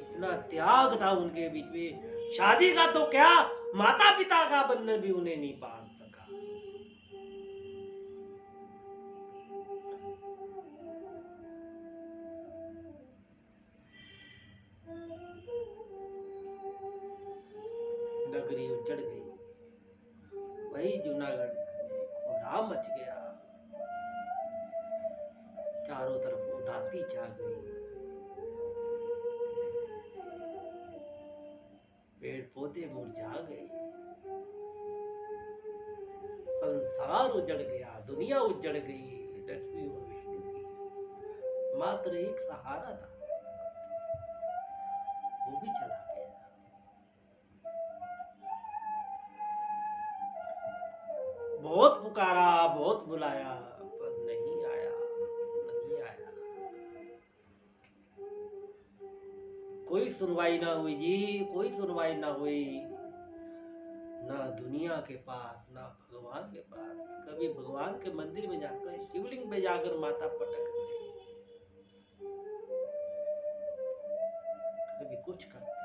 इतना त्याग था उनके बीच में। शादी का तो क्या, माता पिता का बंधन भी उन्हें नहीं बांध सका। नगरी उजड़ गई। वही जूनागढ़ में कोहराम मच गया। चारों तरफ उदासी छा गई। पेड़ पौधे मुरझा गए। संसार उजड़ गया, दुनिया उजड़ गई। लक्ष्मी और विष्णु की मात्र एक सहारा था, वो भी चला गया। बहुत पुकारा, बहुत बुलाया, पर नहीं आया। सुनवाई ना हुई जी, कोई सुनवाई ना हुई, ना दुनिया के पास ना भगवान के पास। कभी भगवान के मंदिर में जाकर, शिवलिंग पे जाकर माथा पटकते, कभी कुछ करते हैं।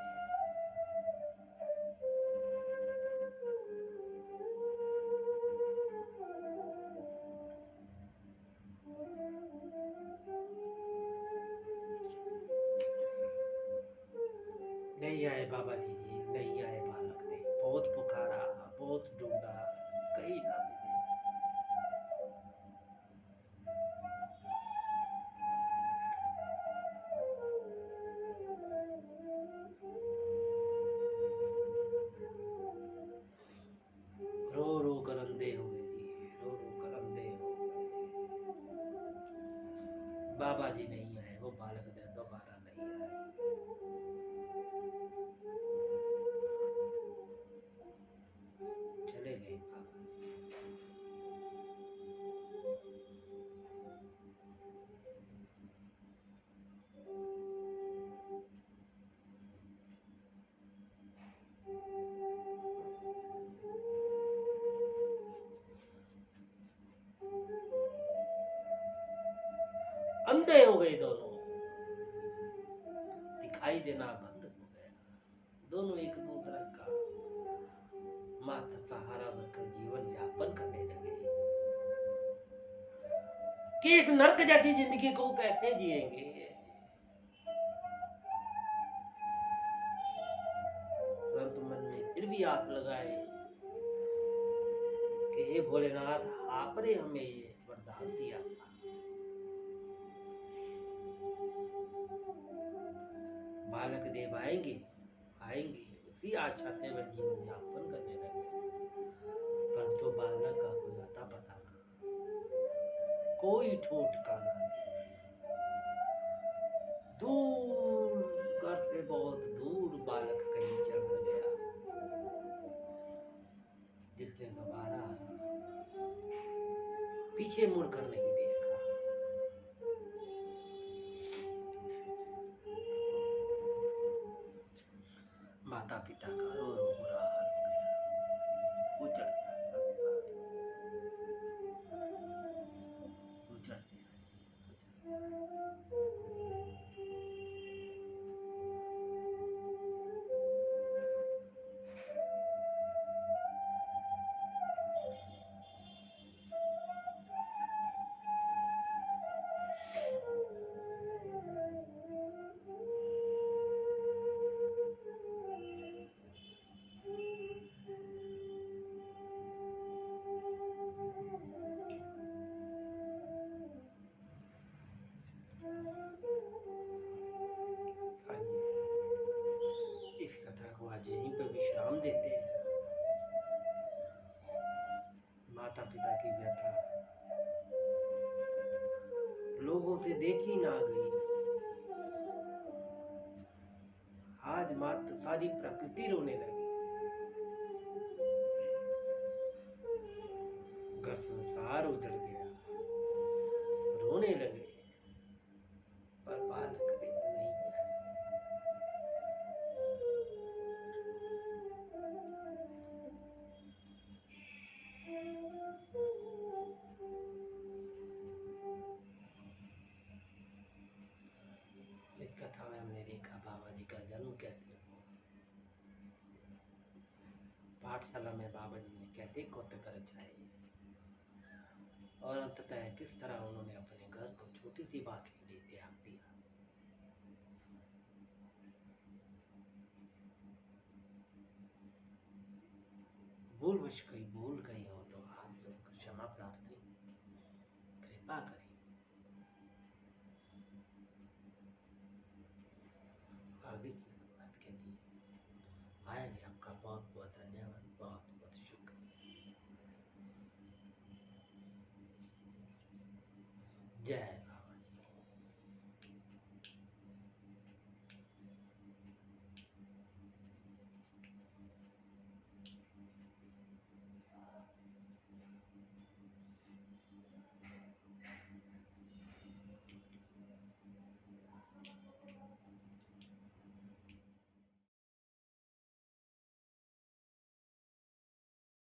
नहीं आए बाबा जी, नहीं आए बालक दे, बहुत पुकारा, बहुत ढूंढा, कहीं ना मिले। रो रो कर अंधे हो गए जी, रो रो कर अंधे हो गए। बाबा जी नहीं आए, वो बालक दे दोबारा नहीं आए। चले गए बाबा जी। अंधे हो गए दोनों, दिखाई देना बंद हो गया। दोनों एक दूसरे का मात्र सहारा बनकर जीवन यापन करने लगे कि इस नर्क जैसी जिंदगी को कैसे जिएंगे। परंतु मन में फिर भी आस लगाए कि हे भोलेनाथ, आपने हमें ये वरदान दिया था, बालक देव आएंगे आएंगे, उसी आशा से वह जीवन यापन करने लगे। परंतु बालक का कोई अता पता नहीं, कोई ठोठ ठिकाना नहीं। दूर, घर से बहुत दूर बालक कहीं चला गया, जिसने दोबारा पीछे मुड़कर नहीं देखा। माता पिता का रो रो बुरा हाल हो गया, उजड़ गया संसार, उजड़ गया, उजड़ गया। इस कथा को आज यहीं पर विश्राम देते हैं। माता पिता की व्यथा लोगों से देखी ना गई, आज मात्र सारी प्रकृति रोने लगी, घर संसार उजड़ गया, रोने लगे, पर बालक देव नहीं आए। इस कथा में हमने देखा बाबा जी का जन्म कैसे हुआ, पाठशाला में बाबा जी ने कैसे कौतक रचाए, और अंततः किस तरह उन्होंने अपने घर को छोटी सी बात के लिए त्याग दिया। भूलवश कोई भूल गई हो तो हाथ जोड़कर क्षमा प्रार्थी, कृपा करें। आगे की बात के लिए आया है आपका बहुत बहुत धन्यवाद, बहुत बहुत शुक्रिया। जय